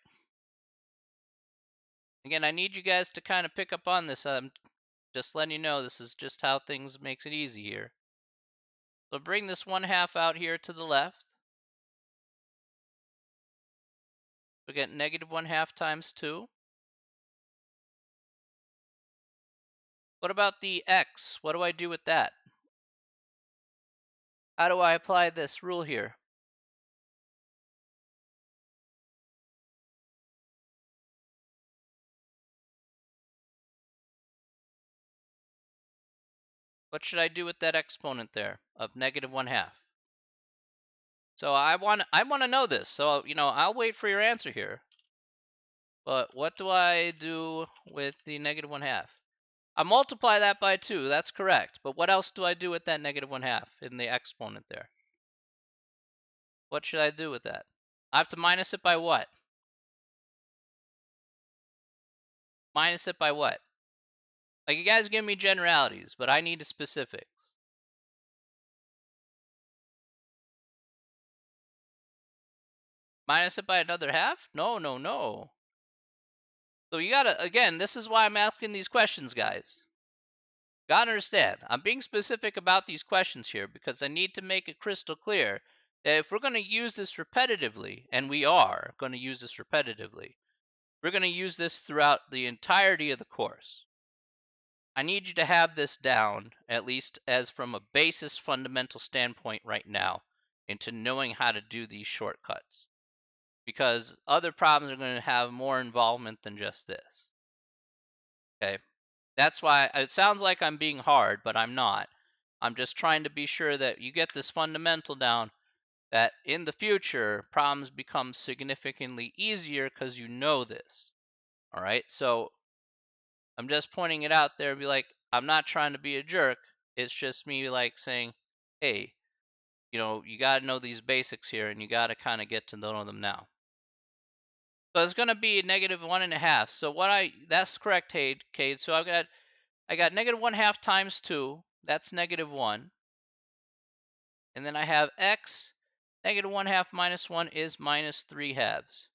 Again, I need you guys to kind of pick up on this. I'm just letting you know this is just how things makes it easy here. So bring this 1/2 out here to the left. We get negative 1/2 times 2. What about the x? What do I do with that? How do I apply this rule here? What should I do with that exponent there of negative 1/2? So I want to know this. So, I'll wait for your answer here. But what do I do with the negative 1/2? I multiply that by 2. That's correct. But what else do I do with that negative 1/2 in the exponent there? What should I do with that? I have to minus it by what? Minus it by what? Like, you guys give me generalities, but I need the specifics. Minus it by another half? No, no, no. So you gotta, again, this is why I'm asking these questions, guys. Gotta understand, I'm being specific about these questions here because I need to make it crystal clear that if we're going to use this repetitively, and we are going to use this repetitively, we're going to use this throughout the entirety of the course. I need you to have this down, at least as from a basis fundamental standpoint right now, into knowing how to do these shortcuts. Because other problems are going to have more involvement than just this. Okay? That's why it sounds like I'm being hard, but I'm not. I'm just trying to be sure that you get this fundamental down, that in the future, problems become significantly easier because you know this. All right? So I'm just pointing it out there, be like, I'm not trying to be a jerk. It's just me like saying, hey, you got to know these basics here, and you got to kind of get to know them now. So it's going to be -1.5. So that's correct, Cade. So I got -1/2 times 2. That's -1. And then I have x. -1/2 minus 1 is -3/2.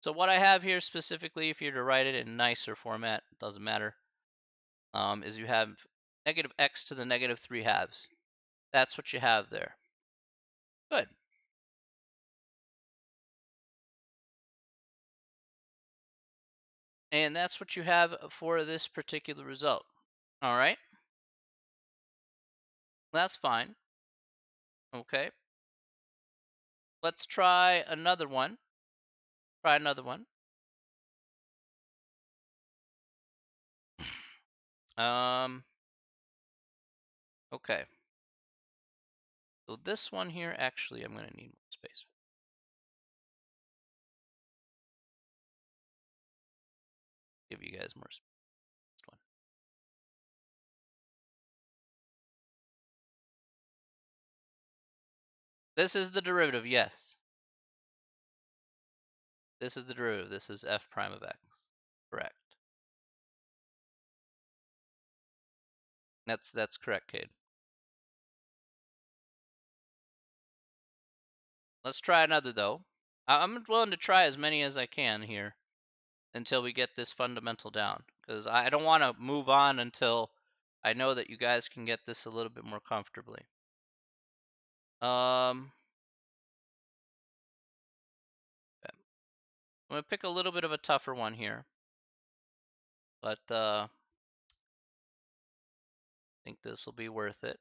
So what I have here specifically, if you're to write it in nicer format, it doesn't matter, is you have -x to the -3/2. That's what you have there. Good. And that's what you have for this particular result. All right. That's fine. Okay. Let's try another one. Try another one. Okay. So this one here, actually, I'm going to need more space. Give you guys more space. One. This is the derivative, yes. This is the derivative. This is f prime of x. Correct. That's correct, Cade. Let's try another, though. I'm willing to try as many as I can here until we get this fundamental down, because I don't want to move on until I know that you guys can get this a little bit more comfortably. I'm going to pick a little bit of a tougher one here, but I think this will be worth it.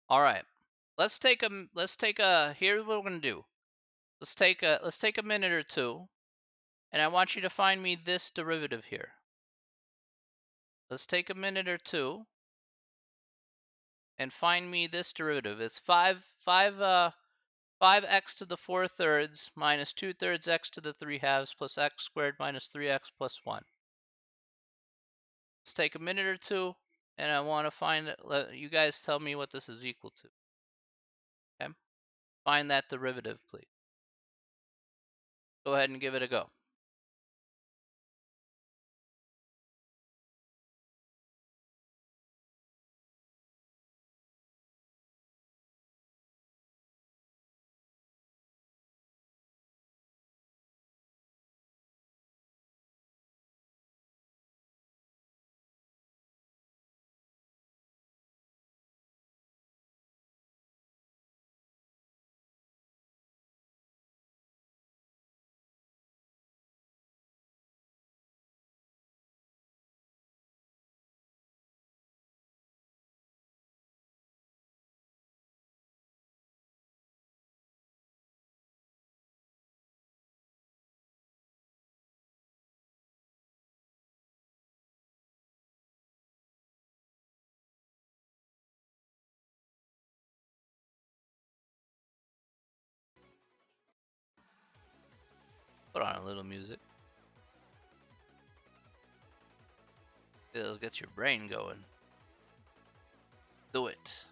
All right. Let's take a here's what we're going to do. Let's take a minute or two, and I want you to find me this derivative here. Let's take a minute or two and find me this derivative. It's 5x to the 4/3 minus 2/3 x to the 3/2 plus x squared minus 3x plus 1. Let's take a minute or two, and I want to find it. You guys tell me what this is equal to. Okay? Find that derivative, please. Go ahead and give it a go. Put on a little music. It'll get your brain going. Do it.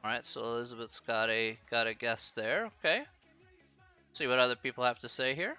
All right, so Elizabeth's got a guess there. Okay. See what other people have to say here.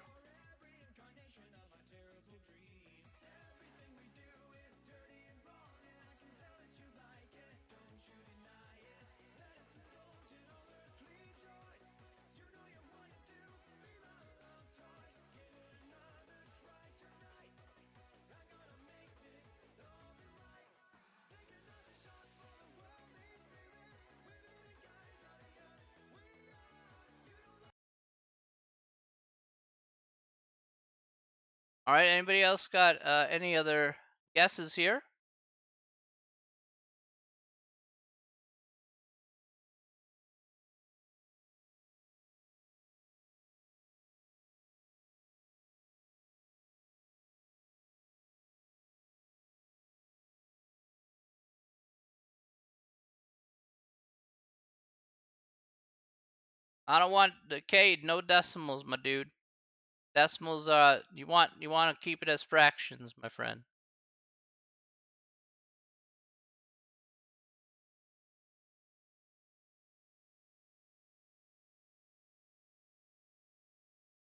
All right, anybody else got any other guesses here? I don't want the Cade, no decimals, my dude. Decimals, you want to keep it as fractions, my friend.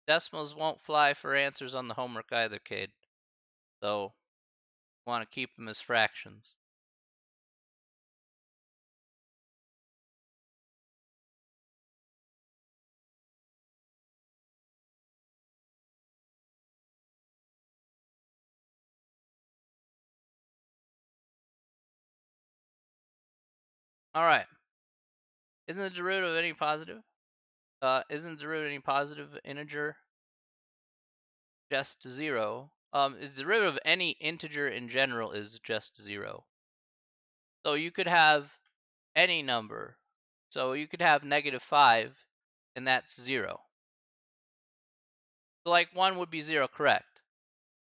Decimals won't fly for answers on the homework either, Cade. So, want to keep them as fractions. All right. Isn't the derivative of any positive? Isn't the derivative of any positive integer just 0? The derivative of any integer in general is just 0. So you could have any number. So you could have -5, and that's 0. So like 1 would be 0, correct?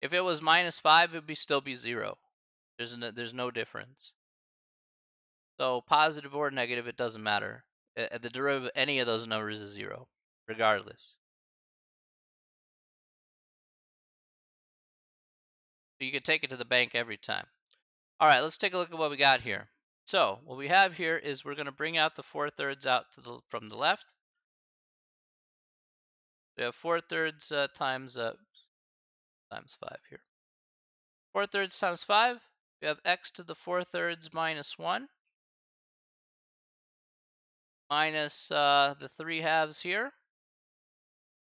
If it was -5, it would still be 0. There's no difference. So positive or negative, it doesn't matter. The derivative of any of those numbers is 0, regardless. So you can take it to the bank every time. All right, let's take a look at what we got here. So what we have here is we're going to bring out the 4/3 out from the left. We have 4/3 times 5 here. 4/3 times 5. We have x to the 4/3 minus 1 minus the 3/2 here.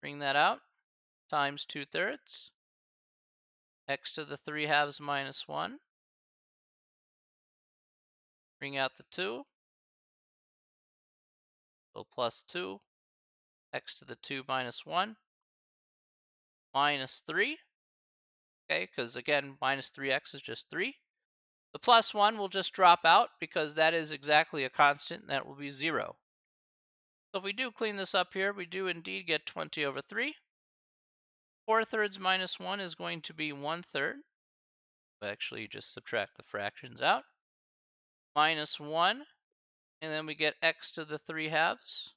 Bring that out times 2/3. X to the 3/2 minus 1. Bring out the 2. So plus 2. X to the 2 minus 1 minus 3. Okay, because again, minus 3x is just 3. The plus 1 will just drop out because that is exactly a constant, and that will be 0. So if we do clean this up here, we do indeed get 20 over 3. 4/3 minus 1 is going to be 1/3. We actually just subtract the fractions out. Minus 1, and then we get x to the 3/2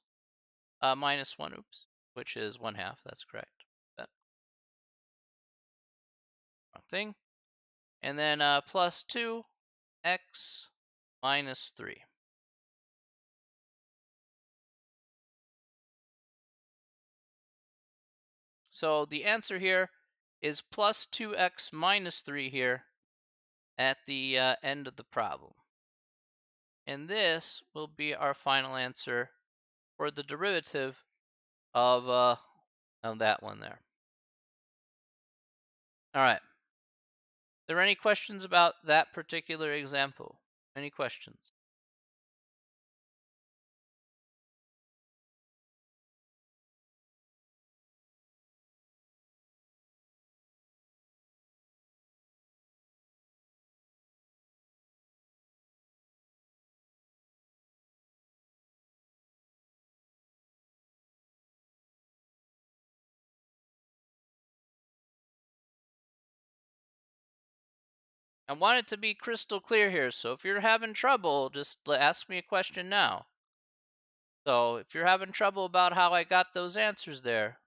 minus 1, oops, which is 1/2. That's correct. That wrong thing. And then plus 2x minus 3. So the answer here is plus 2x minus 3 here at the end of the problem. And this will be our final answer for the derivative of of that one there. All right. Are there any questions about that particular example? Any questions? I want it to be crystal clear here, so if you're having trouble, just ask me a question now. So if you're having trouble about how I got those answers there,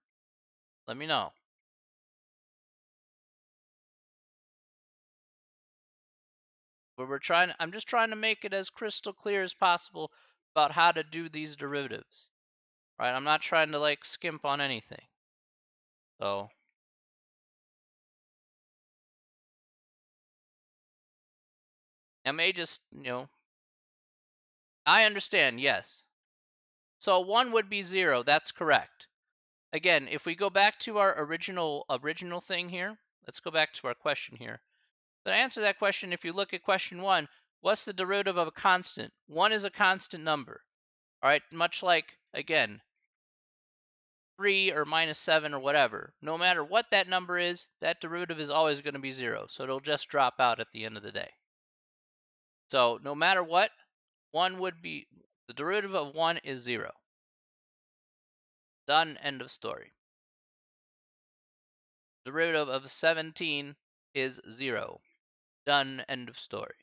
let me know. But I'm just trying to make it as crystal clear as possible about how to do these derivatives. Right? I'm not trying to like skimp on anything. So I may just, I understand, yes. So 1 would be 0, that's correct. Again, if we go back to our original thing here, let's go back to our question here. To answer that question, if you look at question 1, what's the derivative of a constant? 1 is a constant number. All right, much like, again, 3 or -7 or whatever. No matter what that number is, that derivative is always going to be 0. So it'll just drop out at the end of the day. So no matter what, 1 would be, the derivative of 1 is 0. Done, end of story. Derivative of 17 is 0. Done, end of story.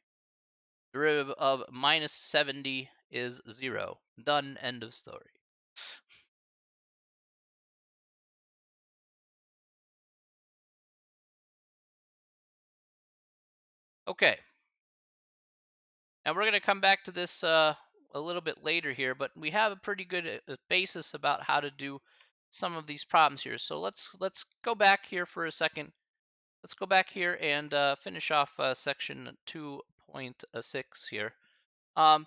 Derivative of -70 is 0. Done, end of story. Okay. Now we're going to come back to this a little bit later here, but we have a pretty good basis about how to do some of these problems here. So let's go back here for a second. Let's go back here and finish off section 2.6 here. A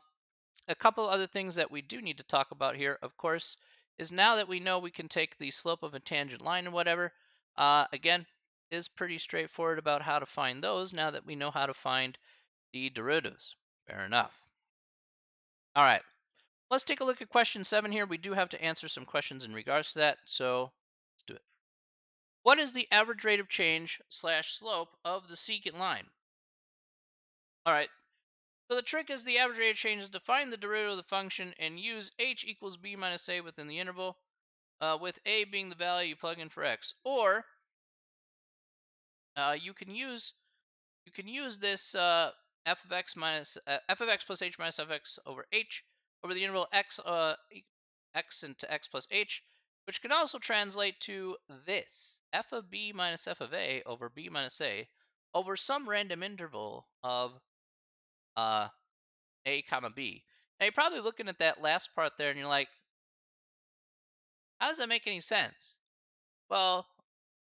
couple other things that we do need to talk about here, of course, is now that we know we can take the slope of a tangent line and whatever, again, is pretty straightforward about how to find those now that we know how to find the derivatives. Fair enough. All right, let's take a look at question 7 here. We do have to answer some questions in regards to that, so let's do it. What is the average rate of change / slope of the secant line? All right, so the trick is the average rate of change is to find the derivative of the function and use h equals b minus a within the interval, with a being the value you plug in for x. Or you can use this f of x plus h minus f of x over h over the interval x x into x plus h, which can also translate to this f of b minus f of a over b minus a over some random interval of a comma b. Now you're probably looking at that last part there and you're like, how does that make any sense? Well,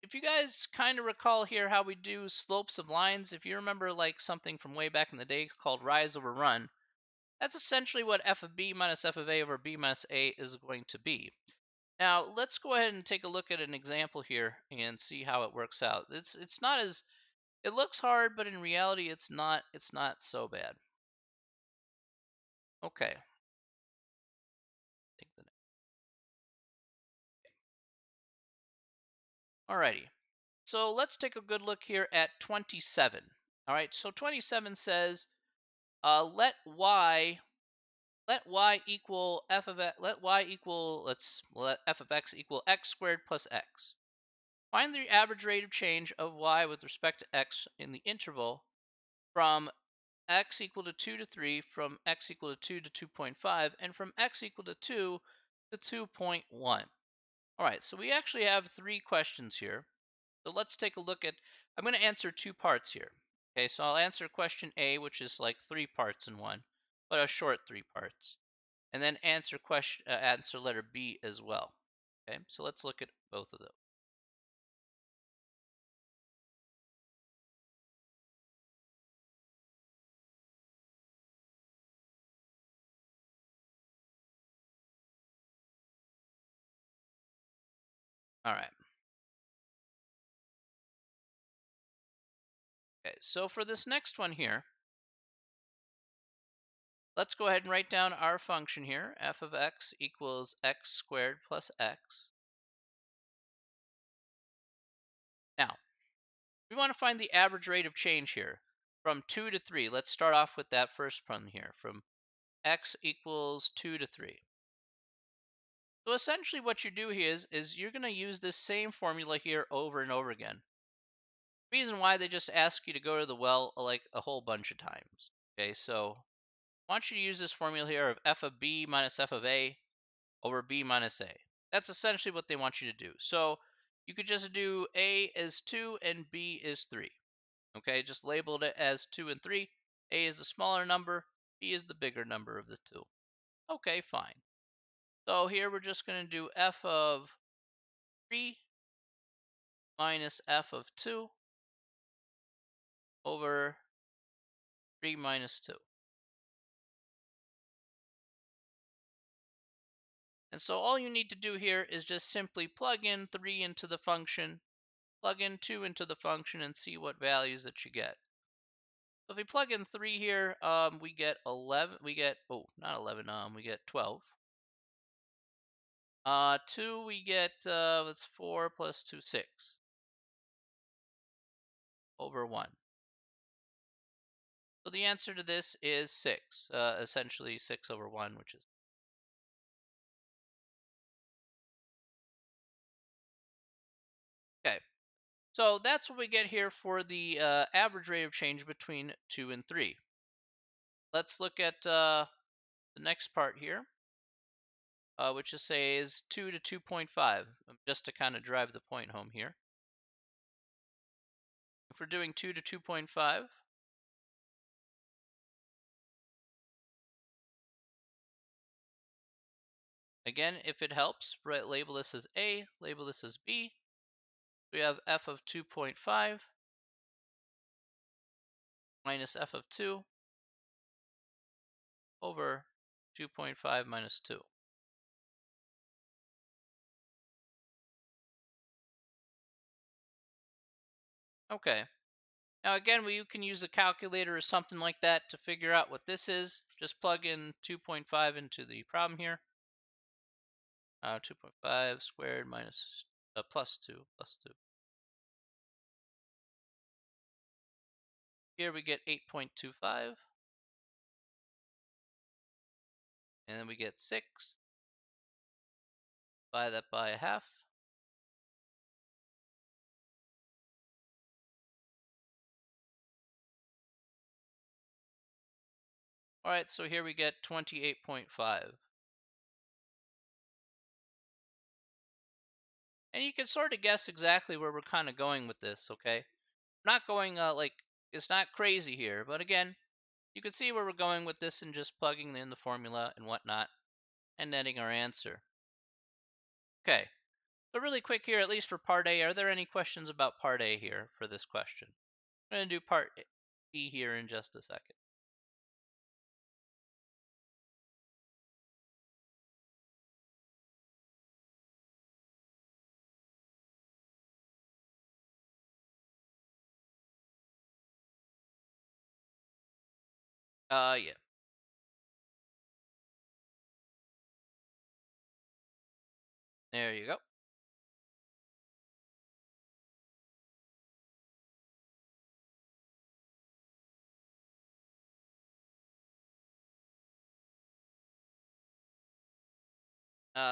if you guys kind of recall here how we do slopes of lines, if you remember like something from way back in the day called rise over run, that's essentially what f of b minus f of a over b minus a is going to be. Now let's go ahead and take a look at an example here and see how it works out. It's not as, it looks hard, but in reality it's not so bad. Okay. Alrighty. So let's take a good look here at 27. All right, so 27 says, let y equal f of x, let y equal, let f of x equal x squared plus x. Find the average rate of change of y with respect to x in the interval from x equal to 2 to 3, from x equal to 2 to 2.5, and from x equal to 2 to 2.1. All right, so we actually have 3 questions here. So let's take a look at, I'm going to answer 2 parts here. Okay, so I'll answer question A, which is like 3 parts in one, but a short 3 parts. And then answer answer letter B as well. Okay, so let's look at both of those. All right. Okay, so for this next one here, let's go ahead and write down our function here. F of x equals x squared plus x. Now, we want to find the average rate of change here from 2 to 3. Let's start off with that first one here, from x equals 2 to 3. So essentially what you do here is you're going to use this same formula here over and over again. Reason why they just ask you to go to the well like a whole bunch of times. Okay, so I want you to use this formula here of f of b minus f of a over b minus a. That's essentially what they want you to do. So you could just do a is 2 and b is 3. Okay, just labeled it as 2 and 3. A is the smaller number, b is the bigger number of the two. Okay, fine. So here we're just going to do f of 3 minus f of 2 over 3 minus 2. And so all you need to do here is just simply plug in 3 into the function, plug in 2 into the function, and see what values that you get. So if we plug in 3 here, we get 11. We get, oh, not 11. We get 12. 2, we get, that's 4 plus 2, 6 over 1. So the answer to this is 6, essentially 6 over 1, which is okay. So that's what we get here for the average rate of change between 2 and 3. Let's look at the next part here, which is says 2 to 2.5, just to kind of drive the point home here. If we're doing 2 to 2.5, again, if it helps, right, label this as A, label this as B. We have f of 2.5 minus f of 2 over 2.5 minus 2. Okay. Now again, you can use a calculator or something like that to figure out what this is. Just plug in 2.5 into the problem here. 2.5 squared minus plus 2 plus 2. Here we get 8.25. And then we get 6. Divide that by a half. All right, so here we get 28.5. And you can sort of guess exactly where we're kind of going with this, okay? We're not going like, it's not crazy here, but again, you can see where we're going with this and just plugging in the formula and whatnot and netting our answer. Okay, so really quick here, at least for part A, are there any questions about part A here for this question? I'm going to do part B here in just a second. Yeah, there you go.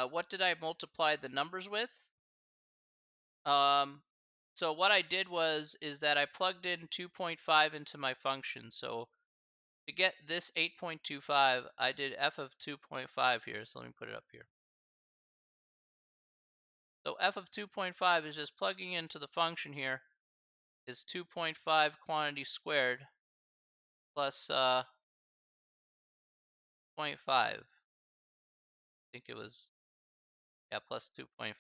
What did I multiply the numbers with? So what I did is that I plugged in 2.5 into my function. So to get this 8.25, I did f of 2.5 here. So let me put it up here. So f of 2.5 is just plugging into the function here is 2.5 quantity squared plus 0.5. I think it was, yeah, plus 2.5.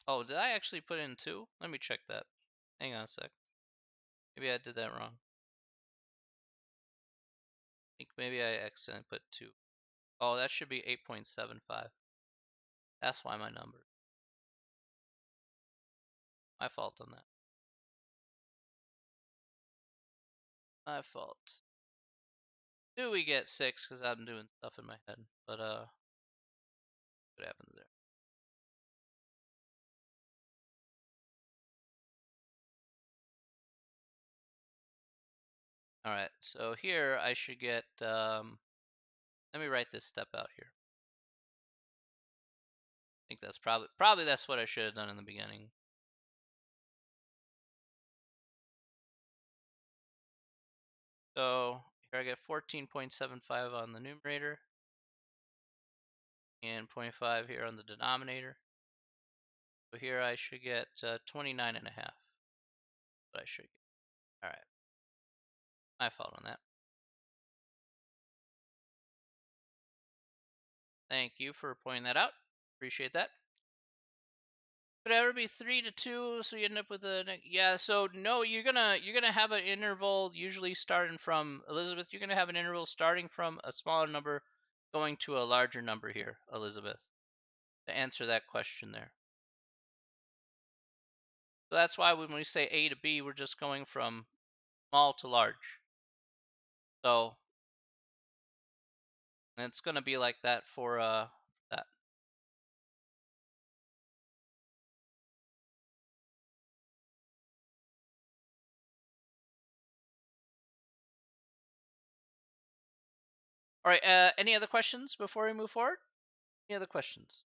Oh, did I actually put in 2? Let me check that. Hang on a sec. Maybe I did that wrong. maybe I accidentally put 2. Oh, that should be 8.75. That's why my number. My fault on that. My fault. Do we get 6 because I'm doing stuff in my head. But, what happens there? Alright, so here I should get, let me write this step out here. I think that's probably that's what I should have done in the beginning. So here I get 14.75 on the numerator and 0.5 here on the denominator. So here I should get 29 and a half. What I should get. All right. My fault on that. Thank you for pointing that out. Appreciate that. Could it ever be 3 to 2? So you end up with a yeah. So no, you're gonna have an interval usually starting from Elizabeth. You're gonna have an interval starting from a smaller number, going to a larger number here, Elizabeth, to answer that question there. So that's why when we say A to B, we're just going from small to large. So it's gonna be like that for that. All right. Any other questions before we move forward? Any other questions?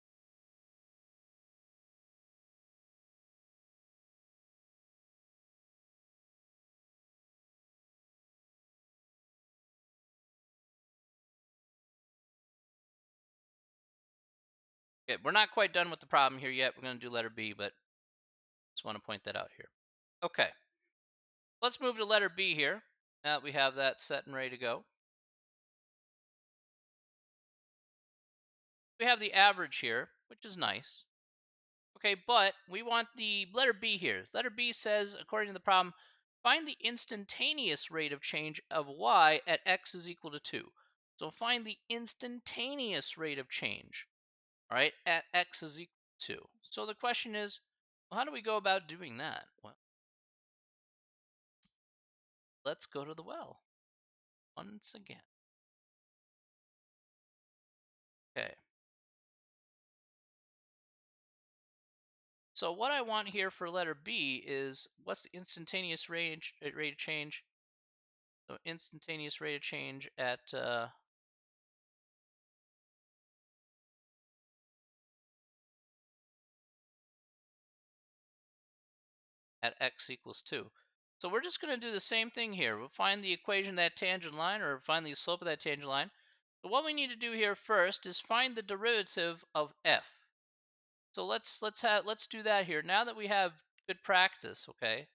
Okay, we're not quite done with the problem here yet. We're going to do letter B, but just want to point that out here. Okay, let's move to letter B here. Now that we have that set and ready to go. We have the average here, which is nice. Okay, but we want the letter B here. Letter B says, according to the problem, find the instantaneous rate of change of y at x is equal to 2. So find the instantaneous rate of change, all right, at x is equal to 2. So the question is, well, how do we go about doing that? Well, let's go to the well once again. Okay. So what I want here for letter B is what's the instantaneous rate of change? So instantaneous rate of change at x equals 2. So we're just going to do the same thing here. We'll find the equation of that tangent line, or find the slope of that tangent line. So what we need to do here first is find the derivative of f. So let's do that here. Now that we have good practice, okay?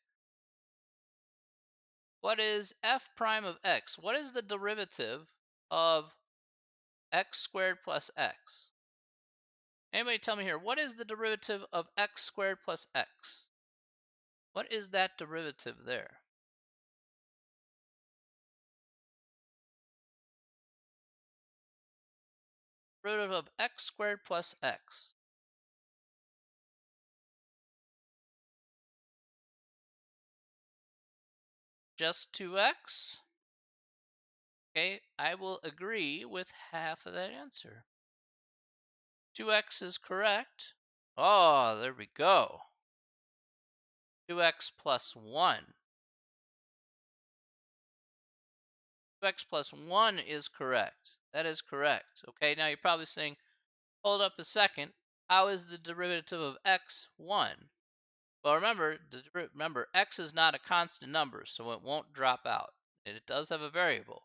What is f prime of x? What is the derivative of x squared plus x? Anybody tell me here, what is the derivative of x squared plus x? What is that derivative there? Derivative of x squared plus x. Just 2x? Okay, I will agree with half of that answer. 2x is correct. Oh, there we go. 2x plus 1. 2x plus 1 is correct. That is correct. Okay, now you're probably saying, hold up a second. How is the derivative of x 1? Well, remember, x is not a constant number, so it won't drop out. It does have a variable.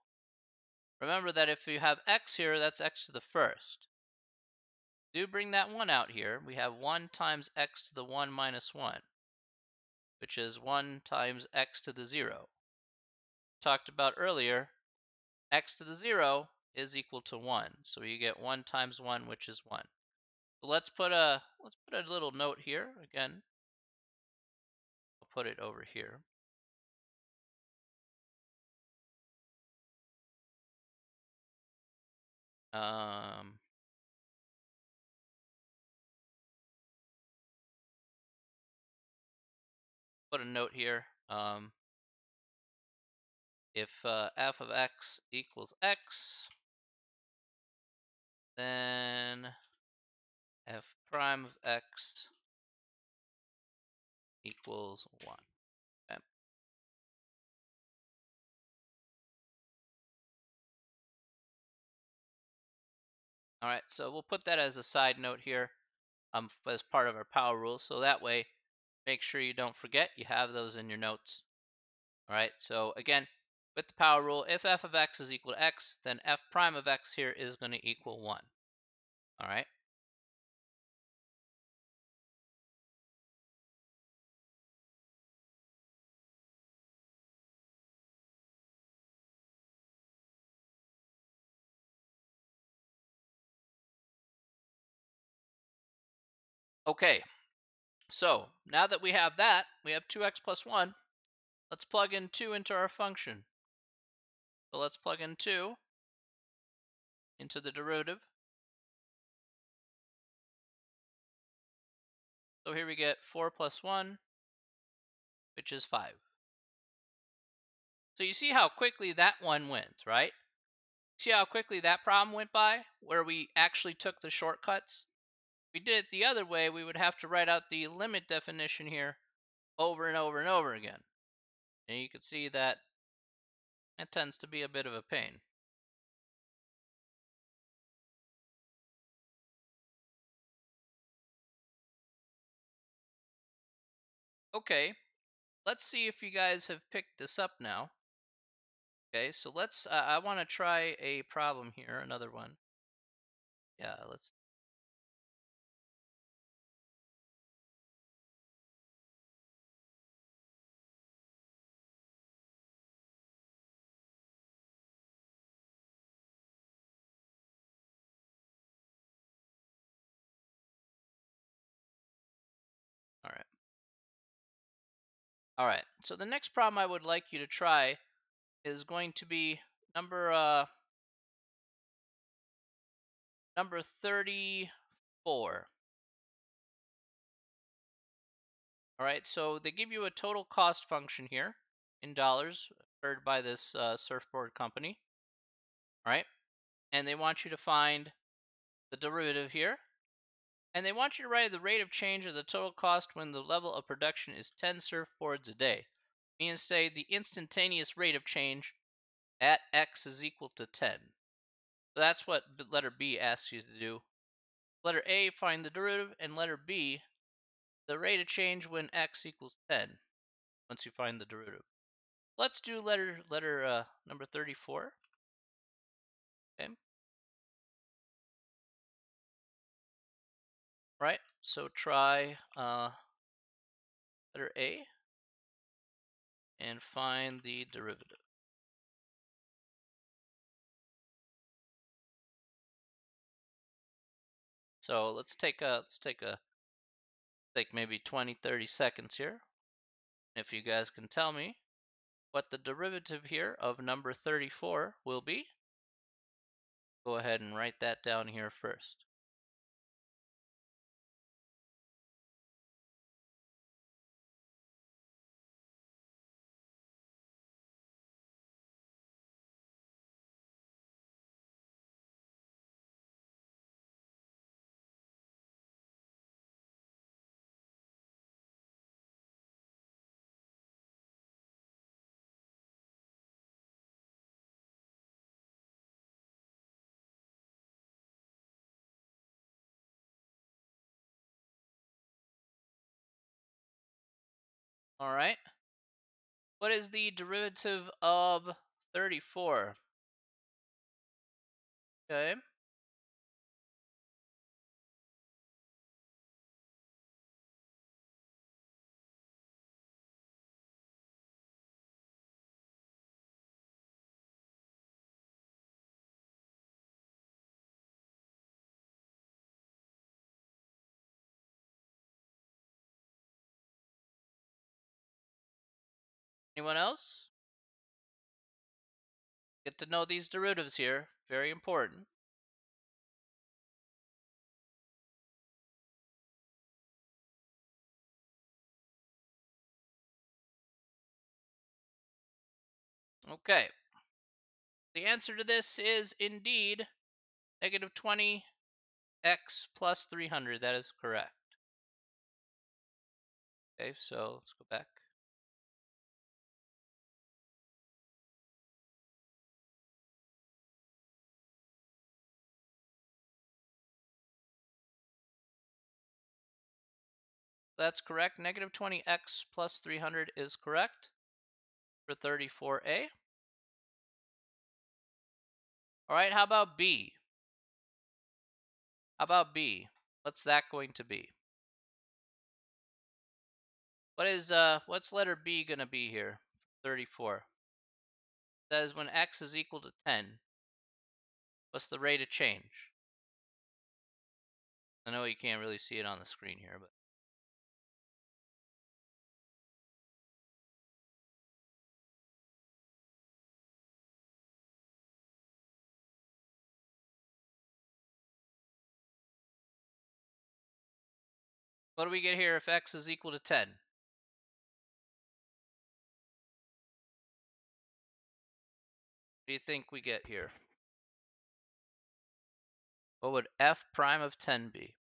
Remember that if you have x here, that's x to the first. Do bring that 1 out here. We have 1 times x to the 1 minus 1, which is 1 times x to the 0. Talked about earlier, x to the 0 is equal to 1. So you get 1 times 1, which is 1. So let's put a little note here. Again, I'll put it over here. Put a note here. If f of x equals x, then f prime of x equals 1. Okay. All right, so we'll put that as a side note here as part of our power rules. So that way, make sure you don't forget. You have those in your notes. All right, so again, with the power rule, if f of x is equal to x, then f prime of x here is going to equal 1. All right. Okay, so now that we have that, we have 2x plus 1. Let's plug in 2 into our function. So let's plug in 2 into the derivative. So here we get 4 plus 1, which is 5. So you see how quickly that one went, right? See how quickly that problem went by, where we actually took the shortcuts? If we did it the other way, we would have to write out the limit definition here over and over and over again. And you can see that it tends to be a bit of a pain. Okay, let's see if you guys have picked this up now. Okay, so let's, I want to try a problem here, another one. Yeah, let's. All right. All right, so the next problem I would like you to try is going to be number 34. All right, so they give you a total cost function here in dollars prepared by this surfboard company. All right, and they want you to find the derivative here, and they want you to write the rate of change of the total cost when the level of production is 10 surfboards a day. Meaning, say the instantaneous rate of change at x is equal to 10. So that's what letter B asks you to do. Letter A, find the derivative, and letter B, the rate of change when x equals 10 once you find the derivative. Let's do letter number 34. Okay. Right. So try letter A and find the derivative. So let's take maybe 20-30 seconds here. If you guys can tell me what the derivative here of number 34 will be, go ahead and write that down here first. All right. What is the derivative of 34? Okay. Anyone else? Get to know these derivatives here. Very important. Okay. The answer to this is indeed negative 20x plus 300. That is correct. Okay, so let's go back. That's correct. Negative 20x plus 300 is correct for 34A. All right, how about B? How about B? What's that going to be? What's letter B going to be here? 34. It says when x is equal to 10, what's the rate of change? I know you can't really see it on the screen here, but what do we get here if x is equal to 10? What do you think we get here? What would f prime of 10 be?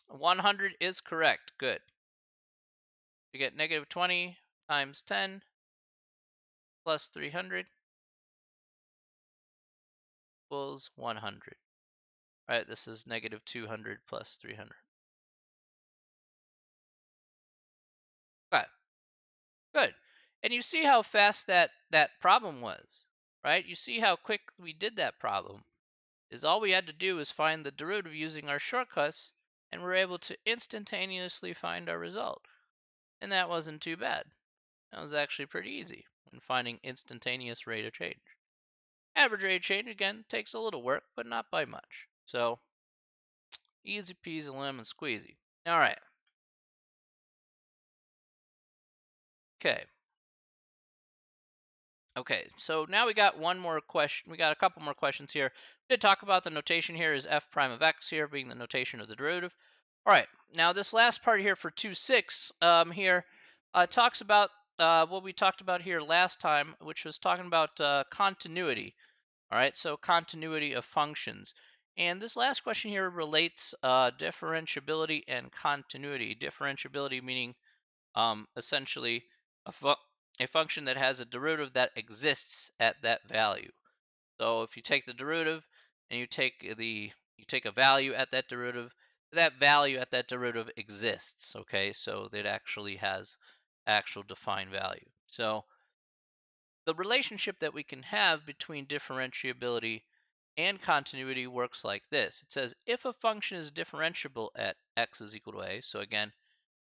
100 is correct. Good. We get negative 20 times 10 plus 300 equals 100. All right, this is negative 200 plus 300. Okay, good. And you see how fast that problem was, right? You see how quick we did that problem. Is all we had to do was find the derivative using our shortcuts, and we're able to instantaneously find our result. And that wasn't too bad. That was actually pretty easy when finding instantaneous rate of change. Average rate of change, again, takes a little work, but not by much. So, easy peasy lemon squeezy. All right. Okay. Okay, so now we got one more question. We got a couple more questions here. We did talk about the notation here is f prime of x here being the notation of the derivative. All right, now this last part here for 2.6 here talks about what we talked about here last time, which was talking about continuity. All right, so continuity of functions. And this last question here relates differentiability and continuity. Differentiability meaning essentially a, a function that has a derivative that exists at that value. So if you take the derivative and you take a value at that derivative, that value at that derivative exists. Okay, so it actually has actual defined value. So the relationship that we can have between differentiability and continuity works like this. It says if a function is differentiable at x is equal to a, so again,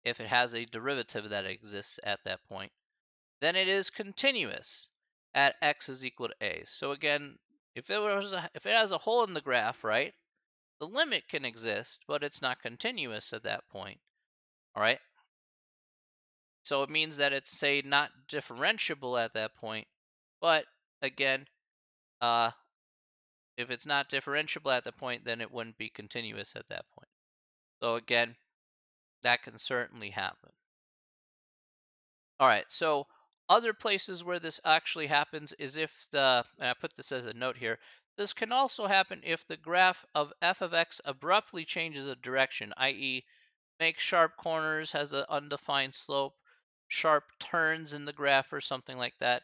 if it has a derivative that exists at that point, then it is continuous at x is equal to a. So again, if it has a hole in the graph, right, the limit can exist, but it's not continuous at that point. All right. So it means that it's, say, not differentiable at that point. But again, uh, if it's not differentiable at the point, then it wouldn't be continuous at that point. So again, that can certainly happen. All right, so other places where this actually happens is if and I put this as a note here, this can also happen if the graph of f of x abruptly changes of direction, i.e. makes sharp corners, has an undefined slope, sharp turns in the graph or something like that.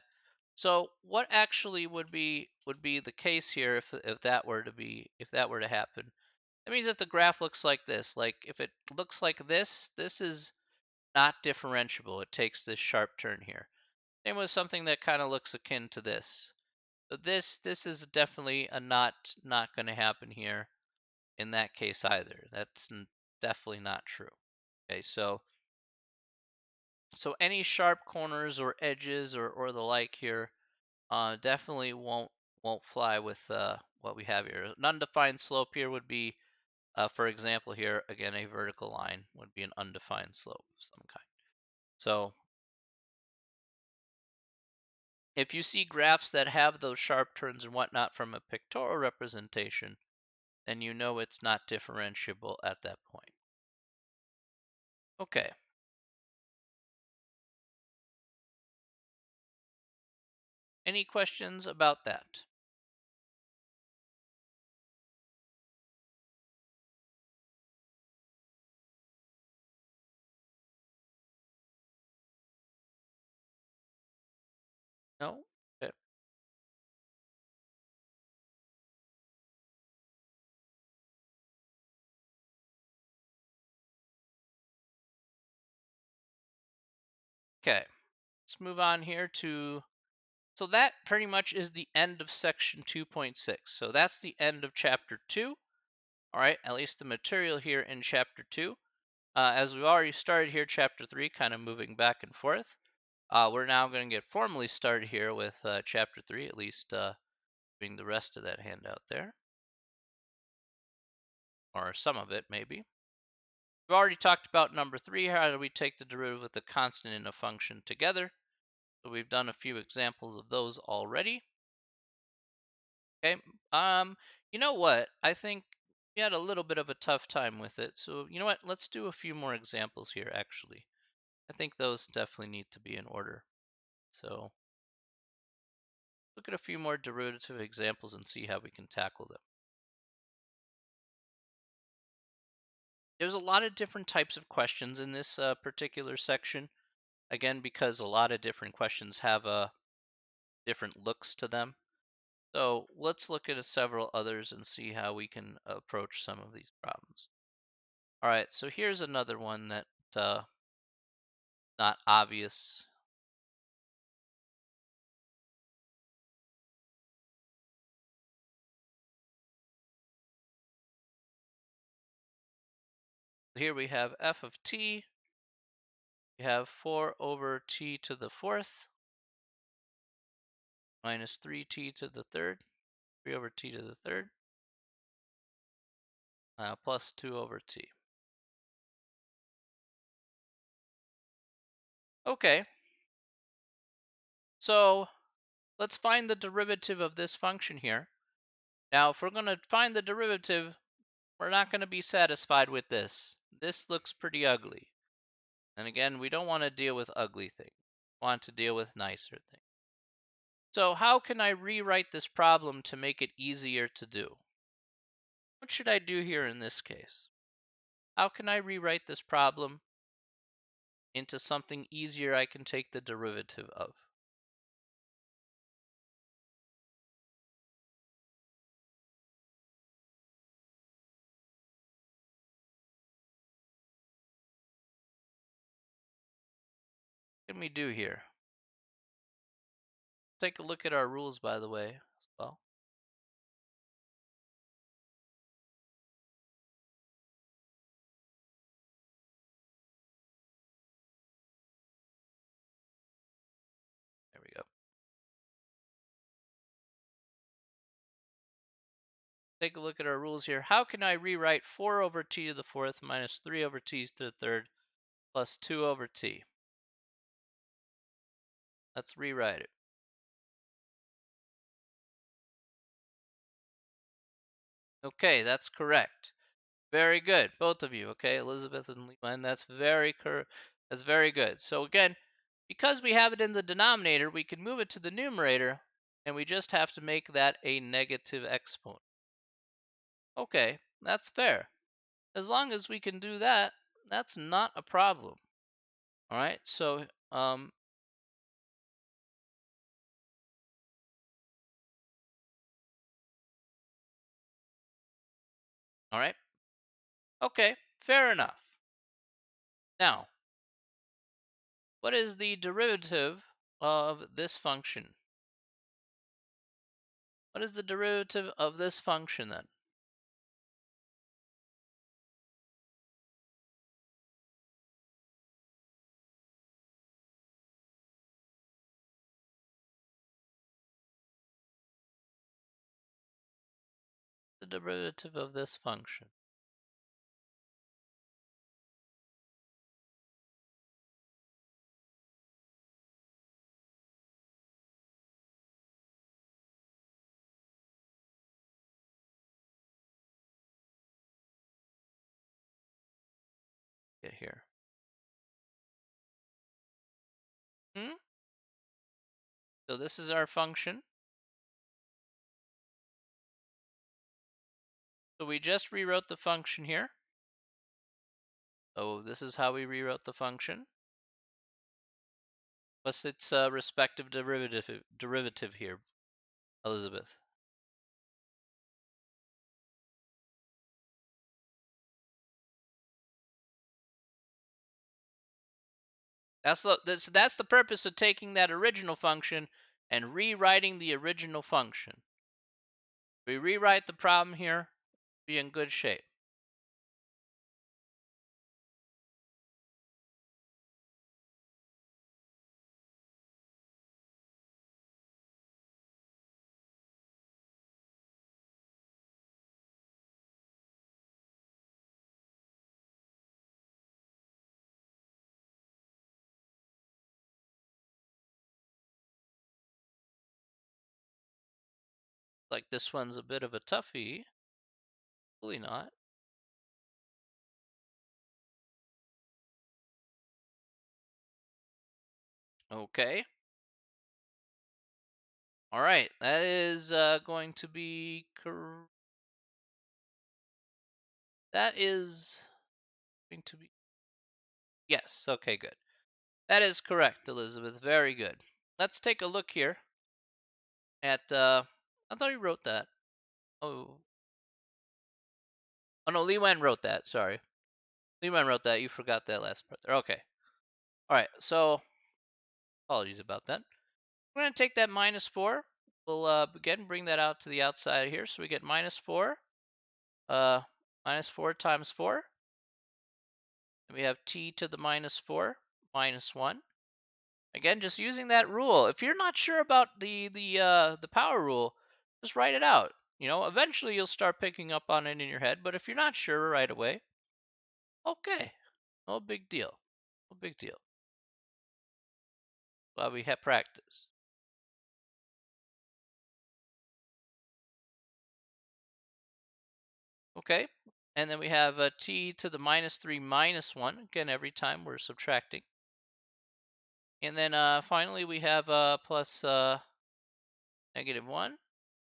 So what actually would be the case here if that were to happen? That means if the graph looks like this, like if it looks like this is not differentiable. It takes this sharp turn here. Same with something that kind of looks akin to this. So this is definitely a not going to happen here in that case either. That's definitely not true. Okay, so any sharp corners or edges or the like here definitely won't fly with what we have here. An undefined slope here would be, for example, here again a vertical line would be an undefined slope of some kind. So if you see graphs that have those sharp turns and whatnot from a pictorial representation, then you know it's not differentiable at that point. Okay. Any questions about that? No? Okay. Okay. Let's move on here to, so that pretty much is the end of section 2.6. So that's the end of chapter 2. All right, at least the material here in chapter 2. As we've already started here, chapter 3, kind of moving back and forth. We're now going to get formally started here with chapter 3, at least doing the rest of that handout there, or some of it maybe. We've already talked about number 3, how do we take the derivative with a constant and a function together. So we've done a few examples of those already. Okay, you know what? I think we had a little bit of a tough time with it. So you know what? Let's do a few more examples here, actually. I think those definitely need to be in order. So look at a few more derivative examples and see how we can tackle them. There's a lot of different types of questions in this particular section. Again, because a lot of different questions have different looks to them. So let's look at several others and see how we can approach some of these problems. All right, so here's another one that not obvious. Here we have f of t. We have 4 over t to the fourth minus 3t to the third, 3 over t to the third, plus 2 over t. Okay, so let's find the derivative of this function here. Now, if we're going to find the derivative, we're not going to be satisfied with this. This looks pretty ugly. And again, we don't want to deal with ugly things. We want to deal with nicer things. So how can I rewrite this problem to make it easier to do? What should I do here in this case? How can I rewrite this problem into something easier I can take the derivative of? What can we do here? Take a look at our rules, by the way, as well. There we go. Take a look at our rules here. How can I rewrite 4 over t to the fourth minus 3 over t to the third plus 2 over t? Let's rewrite it. Okay, that's correct. Very good, both of you. Okay, Elizabeth and Leland, that's very good. So again, because we have it in the denominator, we can move it to the numerator, and we just have to make that a negative exponent. Okay, that's fair. As long as we can do that, that's not a problem. All right, so all right, okay, fair enough. Now, what is the derivative of this function? What is the derivative of this function then? The derivative of this function. get here? So this is our function. So we just rewrote the function here. So this is how we rewrote the function. What's its respective derivative here, Elizabeth? That's the purpose of taking that original function and rewriting the original function. We rewrite the problem here, be in good shape. Like this one's a bit of a toughie. Hopefully not. Okay. All right, that is going to be that is going to be yes. Okay, good. That is correct, Elizabeth. Very good. Let's take a look here at. I thought you wrote that. Oh, oh no, Lee Wen wrote that. Sorry, Lee Wen wrote that. You forgot that last part there. Okay. All right. So apologies about that. We're going to take that minus 4. We'll again bring that out to the outside here. So we get minus 4. Minus 4 times 4. And we have t to the minus 4 minus 1. Again, just using that rule. If you're not sure about the power rule, just write it out. You know, eventually you'll start picking up on it in your head. But if you're not sure right away, okay, no big deal. No big deal. Well, we have practice. Okay, and then we have t to the minus 3 minus 1. Again, every time we're subtracting. And then finally we have plus negative 1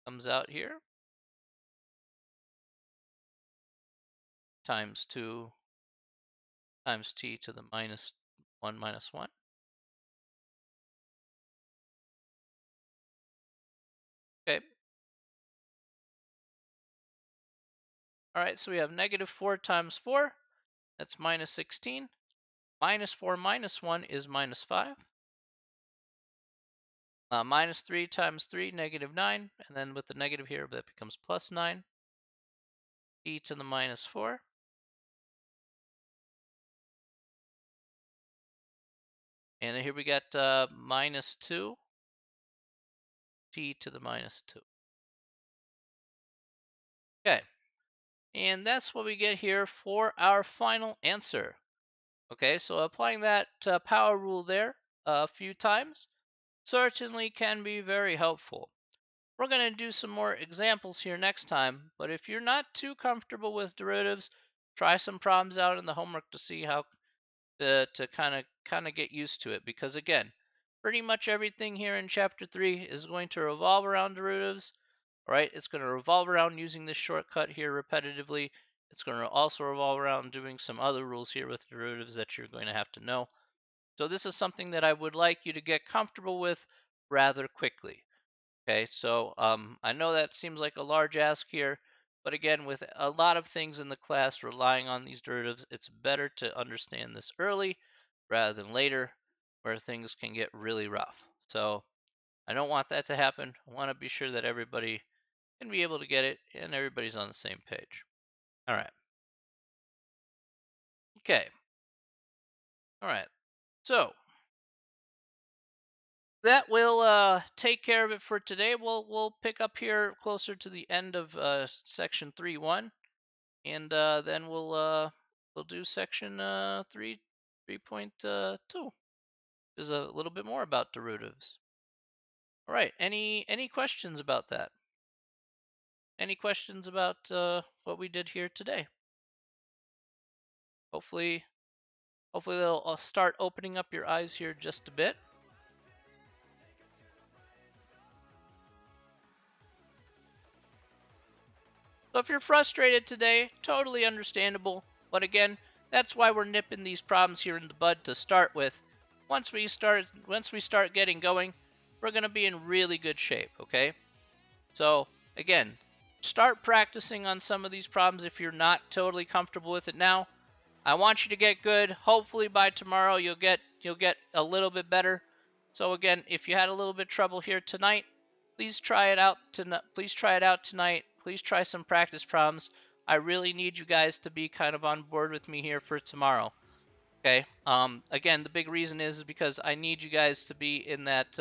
comes out here times 2 times t to the minus 1 minus 1. Okay. All right, so we have negative 4 times 4. That's minus 16. Minus 4 minus 1 is minus 5. Minus 3 times 3, negative 9. And then with the negative here, that becomes plus 9. T to the minus 4. And here we got minus 2. T to the minus 2. Okay. And that's what we get here for our final answer. Okay, so applying that power rule there a few times certainly can be very helpful. We're going to do some more examples here next time, but if you're not too comfortable with derivatives, try some problems out in the homework to see how to kind of get used to it, because again, pretty much everything here in chapter 3 is going to revolve around derivatives. All right, it's going to revolve around using this shortcut here repetitively. It's going to also revolve around doing some other rules here with derivatives that you're going to have to know. So this is something that I would like you to get comfortable with rather quickly. Okay, so I know that seems like a large ask here, but again, with a lot of things in the class relying on these derivatives, it's better to understand this early rather than later, where things can get really rough. So I don't want that to happen. I want to be sure that everybody can be able to get it and everybody's on the same page. All right. Okay. All right. So that will take care of it for today. We'll pick up here closer to the end of section 3.1, and then we'll do section 3.2, is a little bit more about derivatives. All right. Any questions about that? Any questions about what we did here today? Hopefully Hopefully they'll start opening up your eyes here just a bit. So if you're frustrated today, totally understandable. But again, that's why we're nipping these problems here in the bud to start with. Once we start getting going, we're going to be in really good shape, okay? So, again, start practicing on some of these problems if you're not totally comfortable with it now. I want you to get good. Hopefully by tomorrow you'll get a little bit better. So again, if you had a little bit of trouble here tonight, please try it out tonight. Please try some practice problems. I really need you guys to be kind of on board with me here for tomorrow. Okay. Again, the big reason is because I need you guys to be in that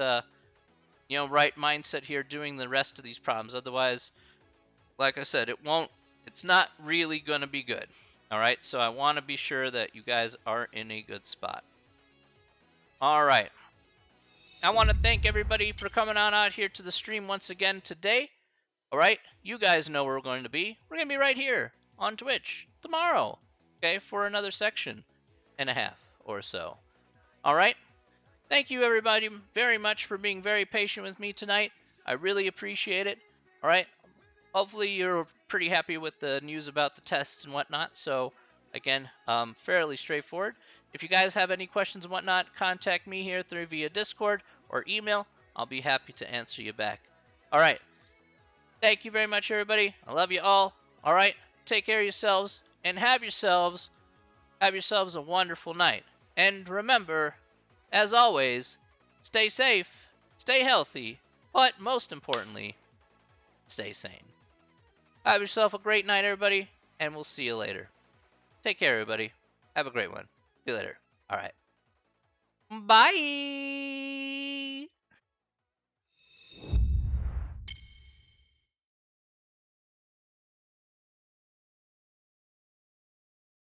right mindset here doing the rest of these problems. Otherwise, like I said, it's not really going to be good. All right, so I want to be sure that you guys are in a good spot. All right. I want to thank everybody for coming on out here to the stream once again today. All right, you guys know where we're going to be. We're going to be right here on Twitch tomorrow, okay, for another section and a half or so. All right. Thank you, everybody, very much for being very patient with me tonight. I really appreciate it. All right. Hopefully you're pretty happy with the news about the tests and whatnot. So again, fairly straightforward. If you guys have any questions and whatnot, contact me here through via Discord or email. I'll be happy to answer you back. All right. Thank you very much, everybody. I love you all. All right. Take care of yourselves and have yourselves a wonderful night. And remember, as always, stay safe, stay healthy, but most importantly, stay sane. Have yourself a great night, everybody, and we'll see you later. Take care, everybody. Have a great one. See you later. All right. Bye.